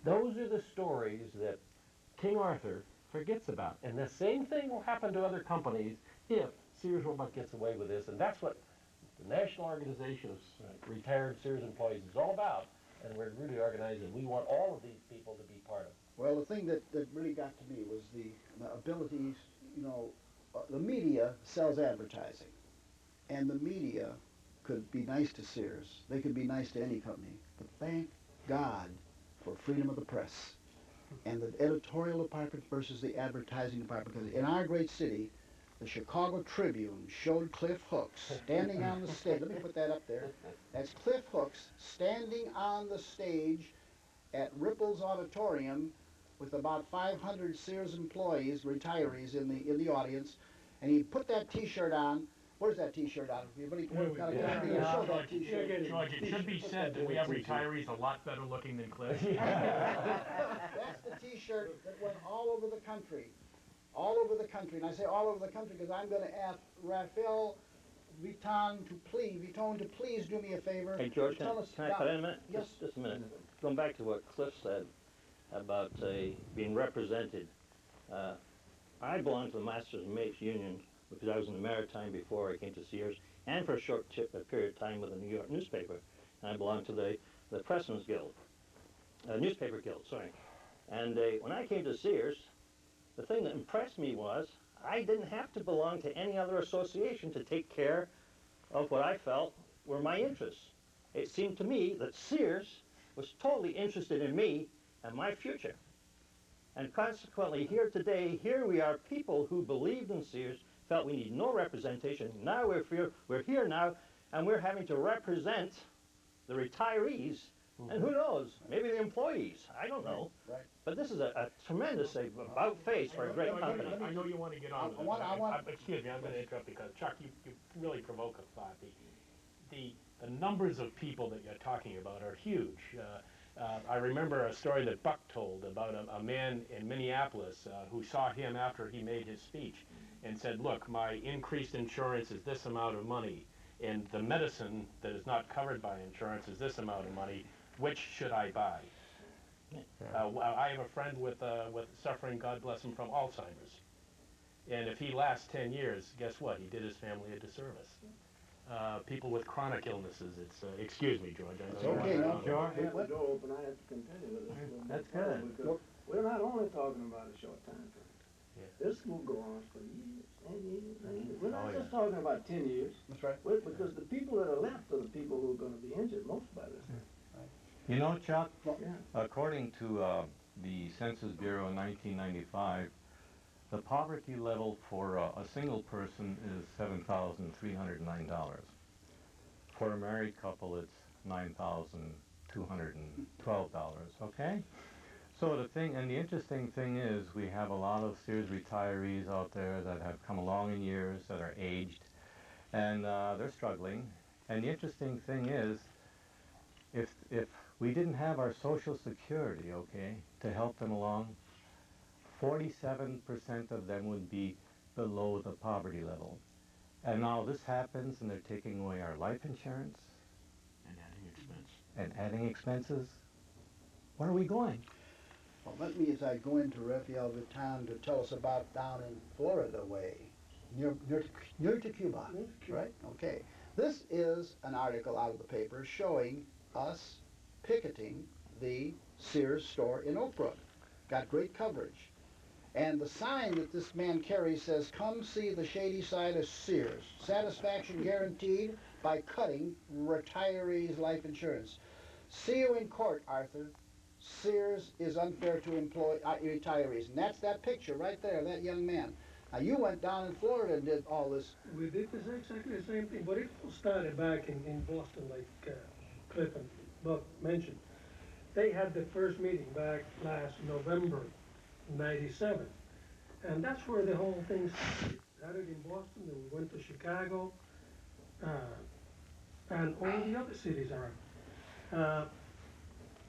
Speaker 5: Those are the stories that King Arthur forgets about. And the same thing will happen to other companies if Sears Roebuck gets away with this. And that's what the National Organization of Retired Sears Employees is all about. And we're really organized, and we want all of these people to be part of it.
Speaker 1: Well, the thing that really got to me was the abilities, the media sells advertising. And the media could be nice to Sears. They could be nice to any company. But thank God for freedom of the press and the editorial department versus the advertising department. Because in our great city, the Chicago Tribune showed Cliff Hooks standing on the stage. Let me put that up there. That's Cliff Hooks standing on the stage at Ripple's Auditorium with about 500 Sears employees, retirees in the audience, and he put that T-shirt on. Where's that T-shirt on? Everybody got a show that T-shirt.
Speaker 3: George, it should be said that we have retirees a lot better looking than Cliff.
Speaker 1: That's the T-shirt that went all over the country. All over the country. And I say all over the country because I'm going to ask Rafael Viton to please do me a favor.
Speaker 9: Hey, George, can I cut in a minute?
Speaker 1: Yes.
Speaker 9: Just a minute. Going back to what Cliff said about being represented. I belonged to the Masters and Mates Union because I was in the Maritime before I came to Sears, and for a short period of time with the New York newspaper. And I belonged to the Pressmen's Guild, newspaper guild, sorry. And when I came to Sears, the thing that impressed me was I didn't have to belong to any other association to take care of what I felt were my interests. It seemed to me that Sears was totally interested in me and my future. And consequently, here today, here we are, people who believed in Sears, felt we need no representation. Now we're here now, and we're having to represent the retirees, and who knows, maybe the employees, I don't know.
Speaker 1: Right.
Speaker 9: But this is a tremendous about face for a great company.
Speaker 3: I know you want to get on. Excuse me, I'm going to interrupt because Chuck, you really provoke a thought. The numbers of people that you're talking about are huge. I remember a story that Buck told about a man in Minneapolis who saw him after he made his speech and said, look, my increased insurance is this amount of money, and the medicine that is not covered by insurance is this amount of money. Which should I buy? I have a friend with suffering, God bless him, from Alzheimer's. And if he lasts 10 years, guess what? He did his family a disservice. People with chronic illnesses, excuse me, George.
Speaker 1: It's okay, no.
Speaker 8: George, I have the door open, I have to continue with this.
Speaker 4: That's good.
Speaker 8: Because we're not only talking about a short time frame.
Speaker 3: Yeah.
Speaker 8: This will go on for years and years and years. We're not just talking about 10 years.
Speaker 1: That's right.
Speaker 8: Because the people that are left are the people who are going to be injured most by this.
Speaker 4: You know, Chuck,
Speaker 8: Yeah.
Speaker 4: according to the Census Bureau in 1995, the poverty level for a single person is $7,309. For a married couple, it's $9,212, okay? So the interesting thing is we have a lot of Sears retirees out there that have come along in years, that are aged, and they're struggling. And the interesting thing is, if we didn't have our Social Security, okay, to help them along, 47% of them would be below the poverty level. And now this happens and they're taking away our life insurance. And adding expenses. Where are we going?
Speaker 1: Well, let me, as I go into Rafael Viton, to tell us about down in Florida way, near to Cuba, right? Okay. This is an article out of the paper showing us picketing the Sears store in Oak Brook. Got great coverage. And the sign that this man carries says, come see the shady side of Sears. Satisfaction guaranteed by cutting retirees' life insurance. See you in court, Arthur. Sears is unfair to retirees. And that's that picture right there, that young man. Now, you went down in Florida and did all this.
Speaker 7: We did exactly the same thing, but it all started back in Boston, like Clif and Buck mentioned. They had the first meeting back last November '97, and that's where the whole thing started in Boston. Then we went to Chicago, and all the other cities around.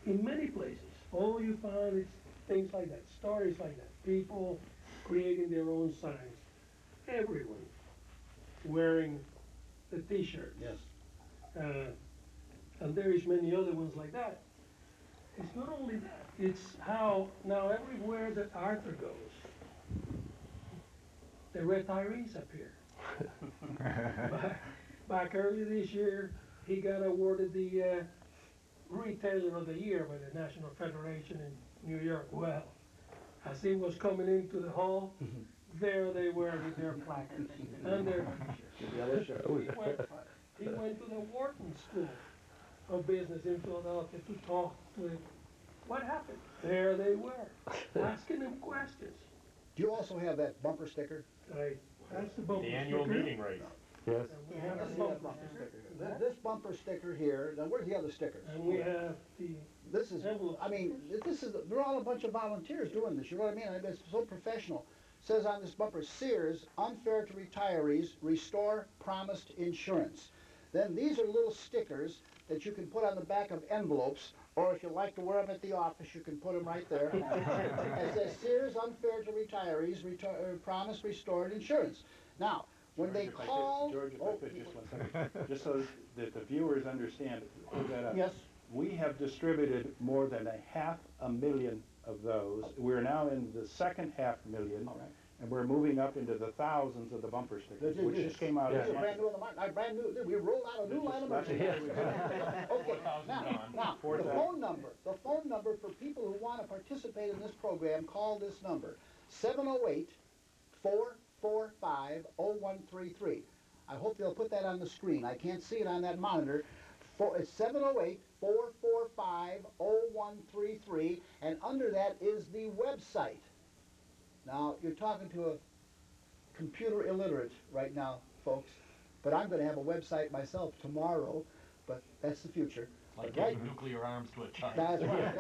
Speaker 7: In many places, all you find is things like that, stories like that. People creating their own signs. Everyone wearing the T-shirts.
Speaker 1: Yes.
Speaker 7: And there is many other ones like that. It's not only that, it's how now everywhere that Arthur goes, the retirees appear. back early this year, he got awarded the Retailer of the Year by the National Federation in New York. Well, as he was coming into the hall, there they were with their placards and their T-shirts. He went to the Wharton School of Business in Philadelphia to talk with. What happened? There they were, asking him questions.
Speaker 1: Do you also have that bumper sticker?
Speaker 7: That's the bumper
Speaker 3: The annual
Speaker 7: sticker.
Speaker 3: meeting rate.
Speaker 2: Yes.
Speaker 7: We have
Speaker 1: Let's
Speaker 7: the
Speaker 1: see that
Speaker 7: bumper
Speaker 1: bumper
Speaker 7: sticker.
Speaker 1: sticker. This bumper sticker here, now where's the other stickers?
Speaker 7: And we have the
Speaker 1: This is,
Speaker 7: envelope.
Speaker 1: I mean, this is, they're all a bunch of volunteers doing this, you know what I mean? It's so professional. Says on this bumper, Sears, unfair to retirees, restore promised insurance. Then these are little stickers that you can put on the back of envelopes, or if you like to wear them at the office, you can put them right there. It says Sears, unfair to retirees, promised restored insurance. Now, when they call...
Speaker 2: George, if I could, just 1 second. Just so that the viewers understand, hold that up.
Speaker 1: Yes.
Speaker 2: We have distributed more than 500,000 of those. We're now in the second 500,000,
Speaker 1: All right.
Speaker 2: and we're moving up into the thousands of the bumper stickers, which just came out.
Speaker 1: These
Speaker 2: this
Speaker 1: are
Speaker 2: month.
Speaker 1: brand new on the market, brand new, we rolled out a new line of merchandise. Okay, now, the phone number for people who want to participate in this program, call this number, 708-445-0133. I hope they'll put that on the screen. I can't see it on that monitor. It's 708-445-0133, and under that is the website. Now, you're talking to a computer illiterate right now, folks, but I'm going to have a website myself tomorrow, but that's the future.
Speaker 3: Like
Speaker 1: But right-
Speaker 3: getting nuclear arms to a child.
Speaker 1: That's right.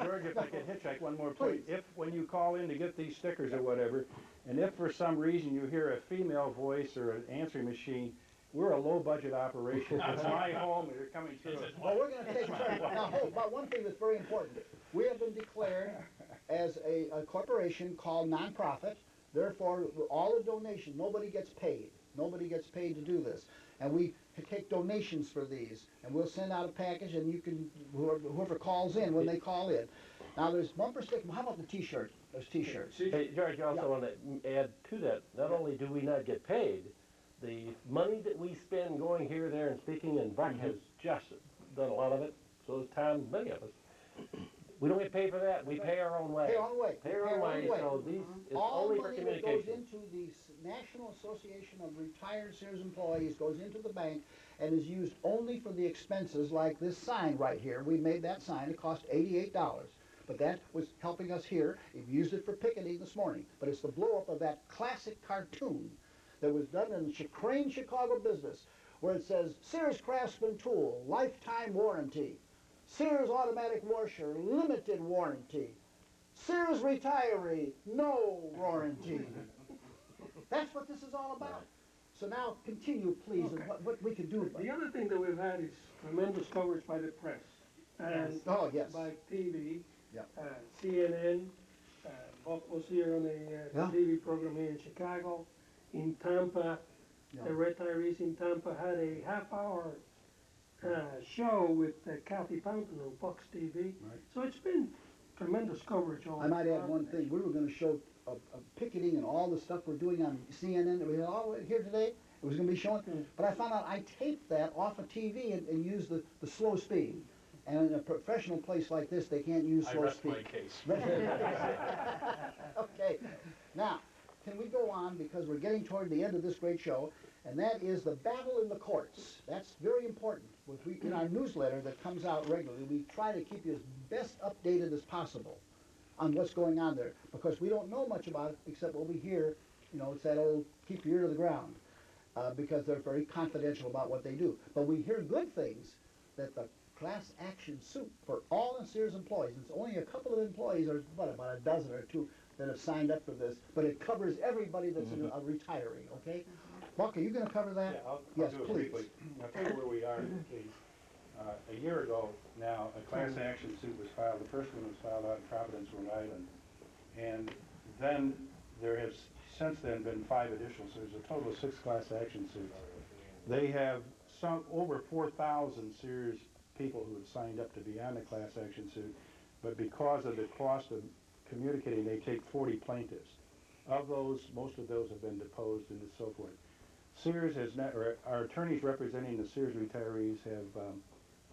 Speaker 2: George, if I could hitchhike one more point, if when you call in to get these stickers or whatever, and if for some reason you hear a female voice or an answering machine, we're a low-budget operation. It's my home, and you're coming through it.
Speaker 1: Well, we're going to take turns. Now, hold, but one thing that's very important. We have been declared as a corporation called nonprofit. Therefore, all the donation, nobody gets paid. Nobody gets paid to do this. And we take donations for these. And we'll send out a package, and you can, whoever calls in, when they call in. Now, there's bumper stickers. How about the T-shirt? There's T-shirts.
Speaker 5: Hey, George, you also
Speaker 1: Yeah.
Speaker 5: want to add to that, not only do we not get paid, the money that we spend going here, there, and speaking, and Buck has just done a lot of it, so has Tom, many of us. We don't get paid for that, we pay our own way.
Speaker 1: Pay our own way.
Speaker 5: Pay our own way, so these, it's
Speaker 1: All
Speaker 5: only for
Speaker 1: money that goes
Speaker 5: communication.
Speaker 1: into the National Association of Retired Sears Employees goes into the bank and is used only for the expenses like this sign right here. We made that sign, it cost $88. But that was helping us here. We used it for picketing this morning. But it's the blow-up of that classic cartoon that was done in Crane, Chicago business, where it says, Sears Craftsman Tool, lifetime warranty. Sears Automatic Washer, limited warranty. Sears Retiree, no warranty. That's what this is all about. So now continue, please, and
Speaker 7: Okay.
Speaker 1: what we could do about
Speaker 7: The
Speaker 1: it.
Speaker 7: other thing that we've had is tremendous coverage by the press. And
Speaker 1: Oh, yes.
Speaker 7: by TV.
Speaker 1: Yep.
Speaker 7: CNN, Buck was here on the
Speaker 1: Yeah.
Speaker 7: TV program here in Chicago. In Tampa,
Speaker 1: Yeah.
Speaker 7: the retirees in Tampa had a half-hour show with Kathy Fountain on Fox TV.
Speaker 2: Right.
Speaker 7: So it's been tremendous coverage all
Speaker 1: I might add
Speaker 7: around
Speaker 1: one
Speaker 7: the
Speaker 1: thing. We were going to show picketing and all the stuff we're doing on CNN that we had all here today. It was going to be showing. But I found out I taped that off of TV and used the slow speed. And in a professional place like this, they can't use
Speaker 3: I
Speaker 1: slow
Speaker 3: rest
Speaker 1: speed.
Speaker 3: my case.
Speaker 1: Okay. Now, can we go on, because we're getting toward the end of this great show, and that is the battle in the courts. That's very important. In our newsletter that comes out regularly, we try to keep you as best updated as possible on what's going on there, because we don't know much about it except what we hear. You know, it's that old keep your ear to the ground, because they're very confidential about what they do. But we hear good things, that the class action suit for all the Sears employees, it's only a couple of employees, or what, about a dozen or two that have signed up for this, but it covers everybody that's retiring, okay? Buck, are you going to cover that?
Speaker 2: Yeah, I'll
Speaker 1: Yes,
Speaker 2: do it
Speaker 1: please.
Speaker 2: briefly. I'll tell you where we are, please. A year ago now, a class action suit was filed. The first one was filed out in Providence, Rhode Island. And then there has since then been 5 additional, so there's a total of 6 class action suits. They have over 4,000 Sears people who have signed up to be on the class action suit, but because of the cost of communicating, they take 40 plaintiffs. Of those, most of those have been deposed and so forth. Sears has not, or our attorneys representing the Sears retirees have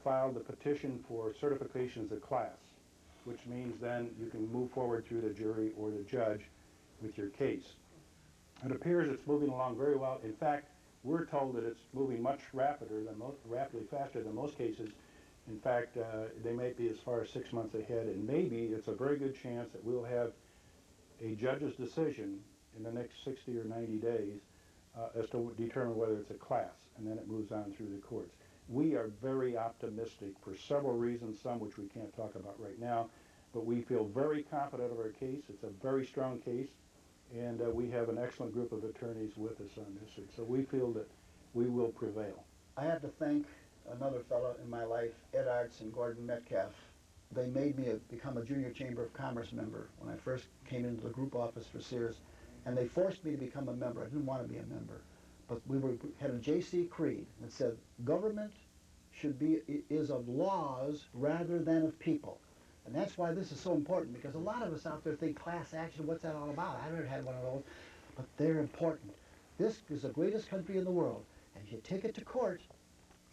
Speaker 2: filed the petition for certification as a class, which means then you can move forward through the jury or the judge with your case. It appears it's moving along very well. In fact, we're told that it's moving much rapidly faster than most cases. In fact, they might be as far as 6 months ahead, and maybe it's a very good chance that we'll have a judge's decision in the next 60 or 90 days as to determine whether it's a class, and then it moves on through the courts. We are very optimistic for several reasons, some which we can't talk about right now, but we feel very confident of our case. It's a very strong case, and we have an excellent group of attorneys with us on this. So we feel that we will prevail.
Speaker 1: I have to thank another fellow in my life, Ed Arts and Gordon Metcalf. They made me become a Junior Chamber of Commerce member when I first came into the group office for Sears, and they forced me to become a member. I didn't want to be a member, but we had a JC creed that said government is of laws rather than of people. And that's why this is so important, because a lot of us out there think class action, what's that all about? I never had one of those, but they're important. This is the greatest country in the world, and if you take it to court,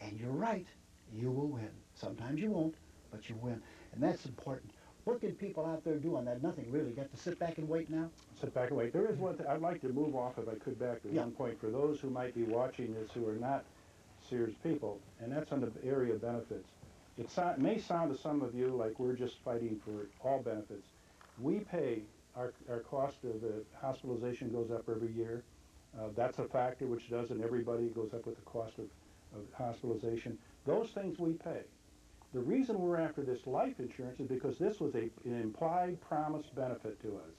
Speaker 1: and you're right, you will win. Sometimes you won't, but you win, and that's important. What can people out there do on that? Nothing really. Get to sit back and wait now?
Speaker 2: Sit back and wait. There is one thing I'd like to move off, if I could, back to one point for those who might be watching this who are not Sears people, and that's on the area of benefits. It may sound to some of you like we're just fighting for all benefits. We pay, our cost of hospitalization goes up every year. That's a factor which does, and everybody goes up with the cost of hospitalization. Those things we pay. The reason we're after this life insurance is because this was an implied promise benefit to us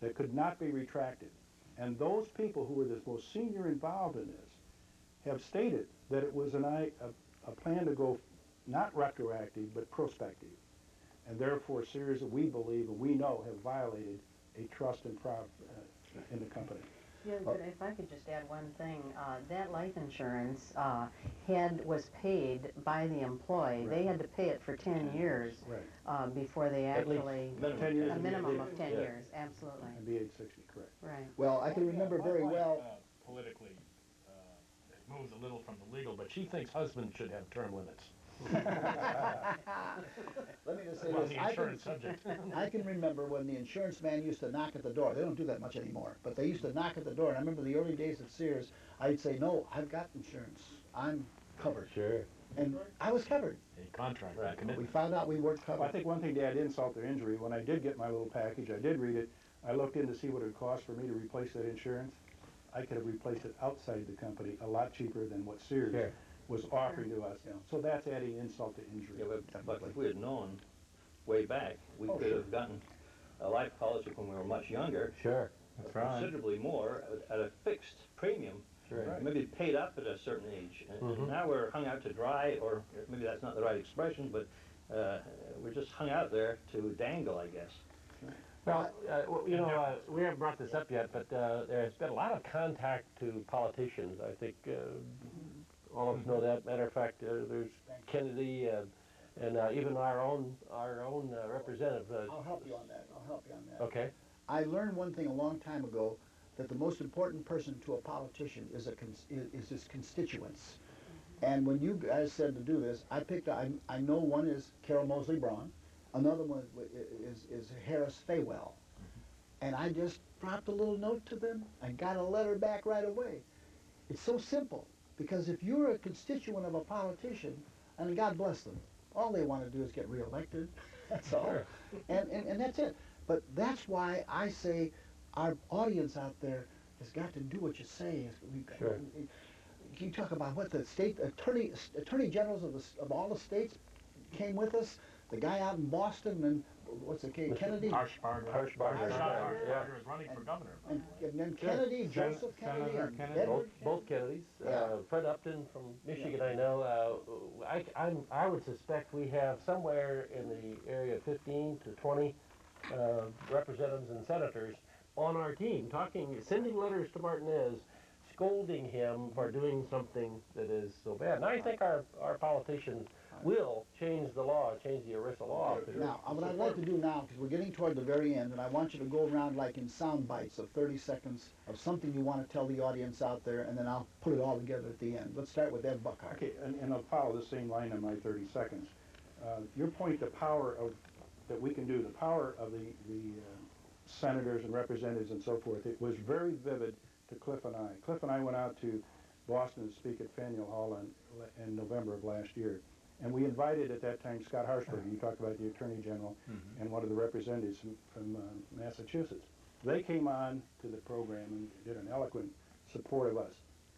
Speaker 2: that could not be retracted. And those people who were the most senior involved in this have stated that it was a plan to go not retroactive, but prospective. And therefore, Sears, we believe and we know, have violated a trust and in the company.
Speaker 6: Yeah, but if I could just add one thing, that life insurance was paid by the employee.
Speaker 2: Right.
Speaker 6: They had to pay it for 10 years before they actually, a minimum of 10 years, absolutely.
Speaker 2: And be age 60, correct.
Speaker 6: Right.
Speaker 1: Well, I can remember very well.
Speaker 3: Politically, it moves a little from the legal, but she thinks husbands should have term limits.
Speaker 1: Let me just say
Speaker 3: Well,
Speaker 1: this.
Speaker 3: the insurance subject.
Speaker 1: I can remember when the insurance man used to knock at the door. They don't do that much anymore, but they used to knock at the door. And I remember the early days of Sears, I'd say, no, I've got insurance. I'm covered.
Speaker 5: Sure.
Speaker 1: And I was covered.
Speaker 3: A contract,
Speaker 9: Right.
Speaker 3: a commitment.
Speaker 1: We found out we weren't covered.
Speaker 2: Well, I think one thing to add insult to injury, when I did get my little package, I did read it, I looked in to see what it would cost for me to replace that insurance. I could have replaced it outside the company a lot cheaper than what Sears was offering to us. So that's adding insult to injury.
Speaker 9: Yeah, but if we had known way back, we could have gotten a life policy when we were much younger.
Speaker 5: Sure.
Speaker 4: That's right.
Speaker 9: Considerably more at a fixed premium.
Speaker 5: Sure.
Speaker 2: Right.
Speaker 9: Maybe paid up at a certain age. And now we're hung out to dry, or maybe that's not the right expression, but we're just hung out there to dangle, I guess.
Speaker 5: Well, we haven't brought this up yet, but there's been a lot of contact to politicians. I think all of us know that. Matter of fact, there's Kennedy and even our own representative.
Speaker 1: I'll help you on that. I'll help you on that.
Speaker 5: Okay.
Speaker 1: I learned one thing a long time ago, that the most important person to a politician is his constituents. And when you guys said to do this, I know one is Carol Mosley Braun, another one is Harris Faywell. And I just dropped a little note to them and got a letter back right away. It's so simple, because if you're a constituent of a politician, and God bless them, all they want to do is get reelected, that's all.
Speaker 5: Sure.
Speaker 1: And that's it. But that's why I say our audience out there has got to do what you say.
Speaker 5: Sure.
Speaker 1: You talk about what the state attorney generals of all the states came with us. The guy out in Boston, and what's the case? Kennedy.
Speaker 3: Harshbarger.
Speaker 5: Harshbarger,
Speaker 3: Harshbarger is running for governor.
Speaker 1: And then Kennedy, Joseph Kennedy,
Speaker 4: Senator
Speaker 1: and
Speaker 4: Kennedy.
Speaker 1: Edward.
Speaker 5: Both Kennedys.
Speaker 1: Yeah.
Speaker 5: Fred Upton from Michigan, I know. I would suspect we have somewhere in the area of 15 to 20 representatives and senators on our team, sending letters to Martinez, scolding him for doing something that is so bad. And I think our politicians will change the law, change the ERISA law.
Speaker 1: Now, what I'd like to do now, because we're getting toward the very end, and I want you to go around like in sound bites of 30 seconds of something you want to tell the audience out there, and then I'll put it all together at the end. Let's start with Ed Buckhardt.
Speaker 2: Okay, and I'll follow the same line in my 30 seconds. Your point, the power that we can do, the power of the senators and representatives and so forth, it was very vivid to Clif and I. Clif and I went out to Boston to speak at Faneuil Hall in November of last year. And we invited at that time Scott Harshbarger, you talked about the Attorney General, and one of the representatives from Massachusetts. They came on to the program and did an eloquent support of us.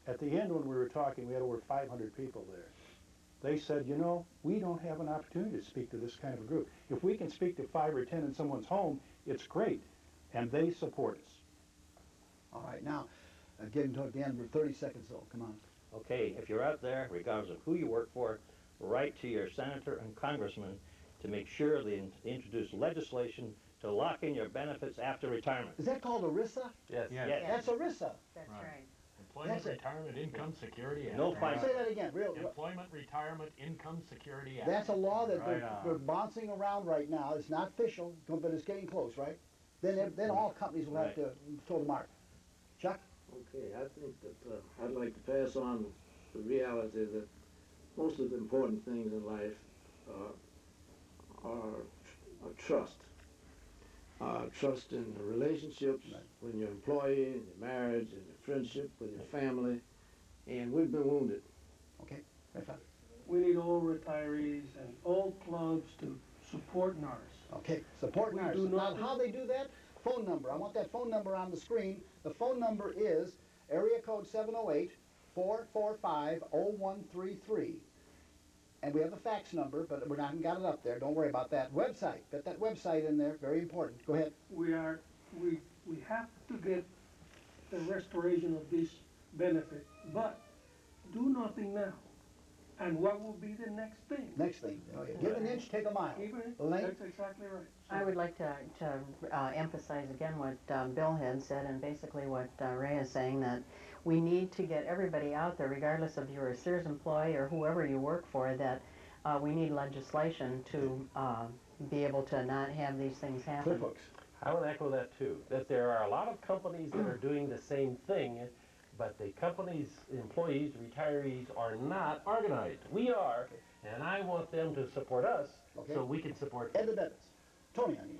Speaker 2: At the end, when we were talking, we had over 500 people there. They said, you know, we don't have an opportunity to speak to this kind of a group. If we can speak to 5 or 10 in someone's home, it's great. And they support us.
Speaker 1: All right, now, getting toward the end, we're 30 seconds though, come on.
Speaker 9: Okay, if you're out there, regardless of who you work for, write to your senator and congressman to make sure they introduce legislation to lock in your benefits after retirement.
Speaker 1: Is that called ERISA?
Speaker 5: Yes.
Speaker 9: Yes.
Speaker 1: That's ERISA.
Speaker 6: That's
Speaker 4: Right.
Speaker 6: right.
Speaker 3: Employment,
Speaker 1: That's it.
Speaker 3: Retirement, Income Security Act.
Speaker 9: No fight.
Speaker 1: Say that again, real.
Speaker 3: Employment, Retirement, Income Security Act.
Speaker 1: That's a law that
Speaker 4: Right
Speaker 1: they're
Speaker 4: on.
Speaker 1: bouncing around right now. It's not official, but it's getting close, right? Then all companies will have to toe the mark. Chuck?
Speaker 8: Okay, I think that I'd like to pass on the reality that most of the important things in life are trust. Trust in the relationships, with your employee, and your marriage, and your friendship, with your family, and we've been wounded.
Speaker 1: Okay, Rafael.
Speaker 7: We need all retirees and all clubs to support NARS.
Speaker 1: Okay, support
Speaker 7: We
Speaker 1: nurse.
Speaker 7: do
Speaker 1: Now,
Speaker 7: not-
Speaker 1: how they do that? Phone number. I want that phone number on the screen. The phone number is area code 708-445-0133. And we have a fax number, but we haven't got it up there. Don't worry about that. Website. Get that website in there. Very important. Go ahead.
Speaker 7: We have to get the restoration of this benefit, but do nothing now. And what will be the next thing?
Speaker 1: Next thing. Oh, yeah. Give an inch, take a mile. Elaine?
Speaker 7: That's exactly right.
Speaker 6: I would like to emphasize again what Bill had said, and basically what Ray is saying, that we need to get everybody out there, regardless of you're a Sears employee or whoever you work for, that we need legislation to be able to not have these things happen.
Speaker 1: Clip hooks.
Speaker 5: I would echo that too, that there are a lot of companies that are doing the same thing, but the companies, employees, retirees are not organized. We are, and I want them to support us
Speaker 1: Okay.
Speaker 5: so we can support
Speaker 1: Ed
Speaker 5: them.
Speaker 1: the Debuitz. Tony, I mean.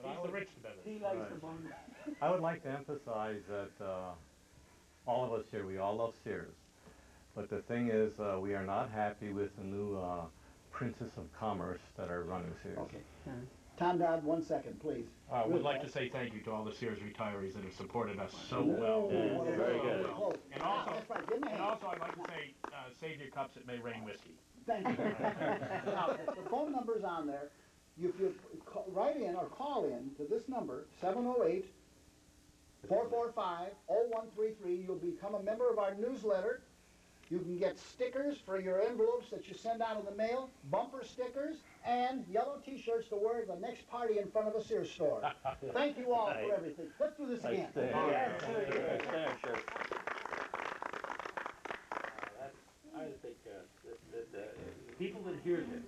Speaker 3: He's the rich benefit.
Speaker 7: He likes
Speaker 4: Right.
Speaker 7: the bonus.
Speaker 4: I would like to emphasize that all of us here, we all love Sears. But the thing is, we are not happy with the new Princess of Commerce that are running Sears.
Speaker 1: Okay. Tom Dowd, 1 second, please.
Speaker 3: I
Speaker 1: Real
Speaker 3: would like to
Speaker 1: fast.
Speaker 3: say thank you to all the Sears retirees that have supported us so
Speaker 1: Whoa,
Speaker 3: well.
Speaker 1: whoa, whoa,
Speaker 9: Very
Speaker 1: whoa,
Speaker 9: good.
Speaker 1: whoa, whoa.
Speaker 3: And
Speaker 1: Ah,
Speaker 3: also,
Speaker 1: that's right. Give him a
Speaker 3: and
Speaker 1: hand.
Speaker 3: also I'd like to say, save your cups, it may rain whiskey.
Speaker 1: Thank you. Now, the phone number's on there. If you write in or call in to this number, 708-445-0133, you'll become a member of our newsletter. You can get stickers for your envelopes that you send out in the mail, bumper stickers, and yellow t-shirts to wear at the next party in front of a Sears store. Thank you all for everything. Let's do this again.
Speaker 9: Nice stand. Nice stand, sure.
Speaker 5: I think that people that hear this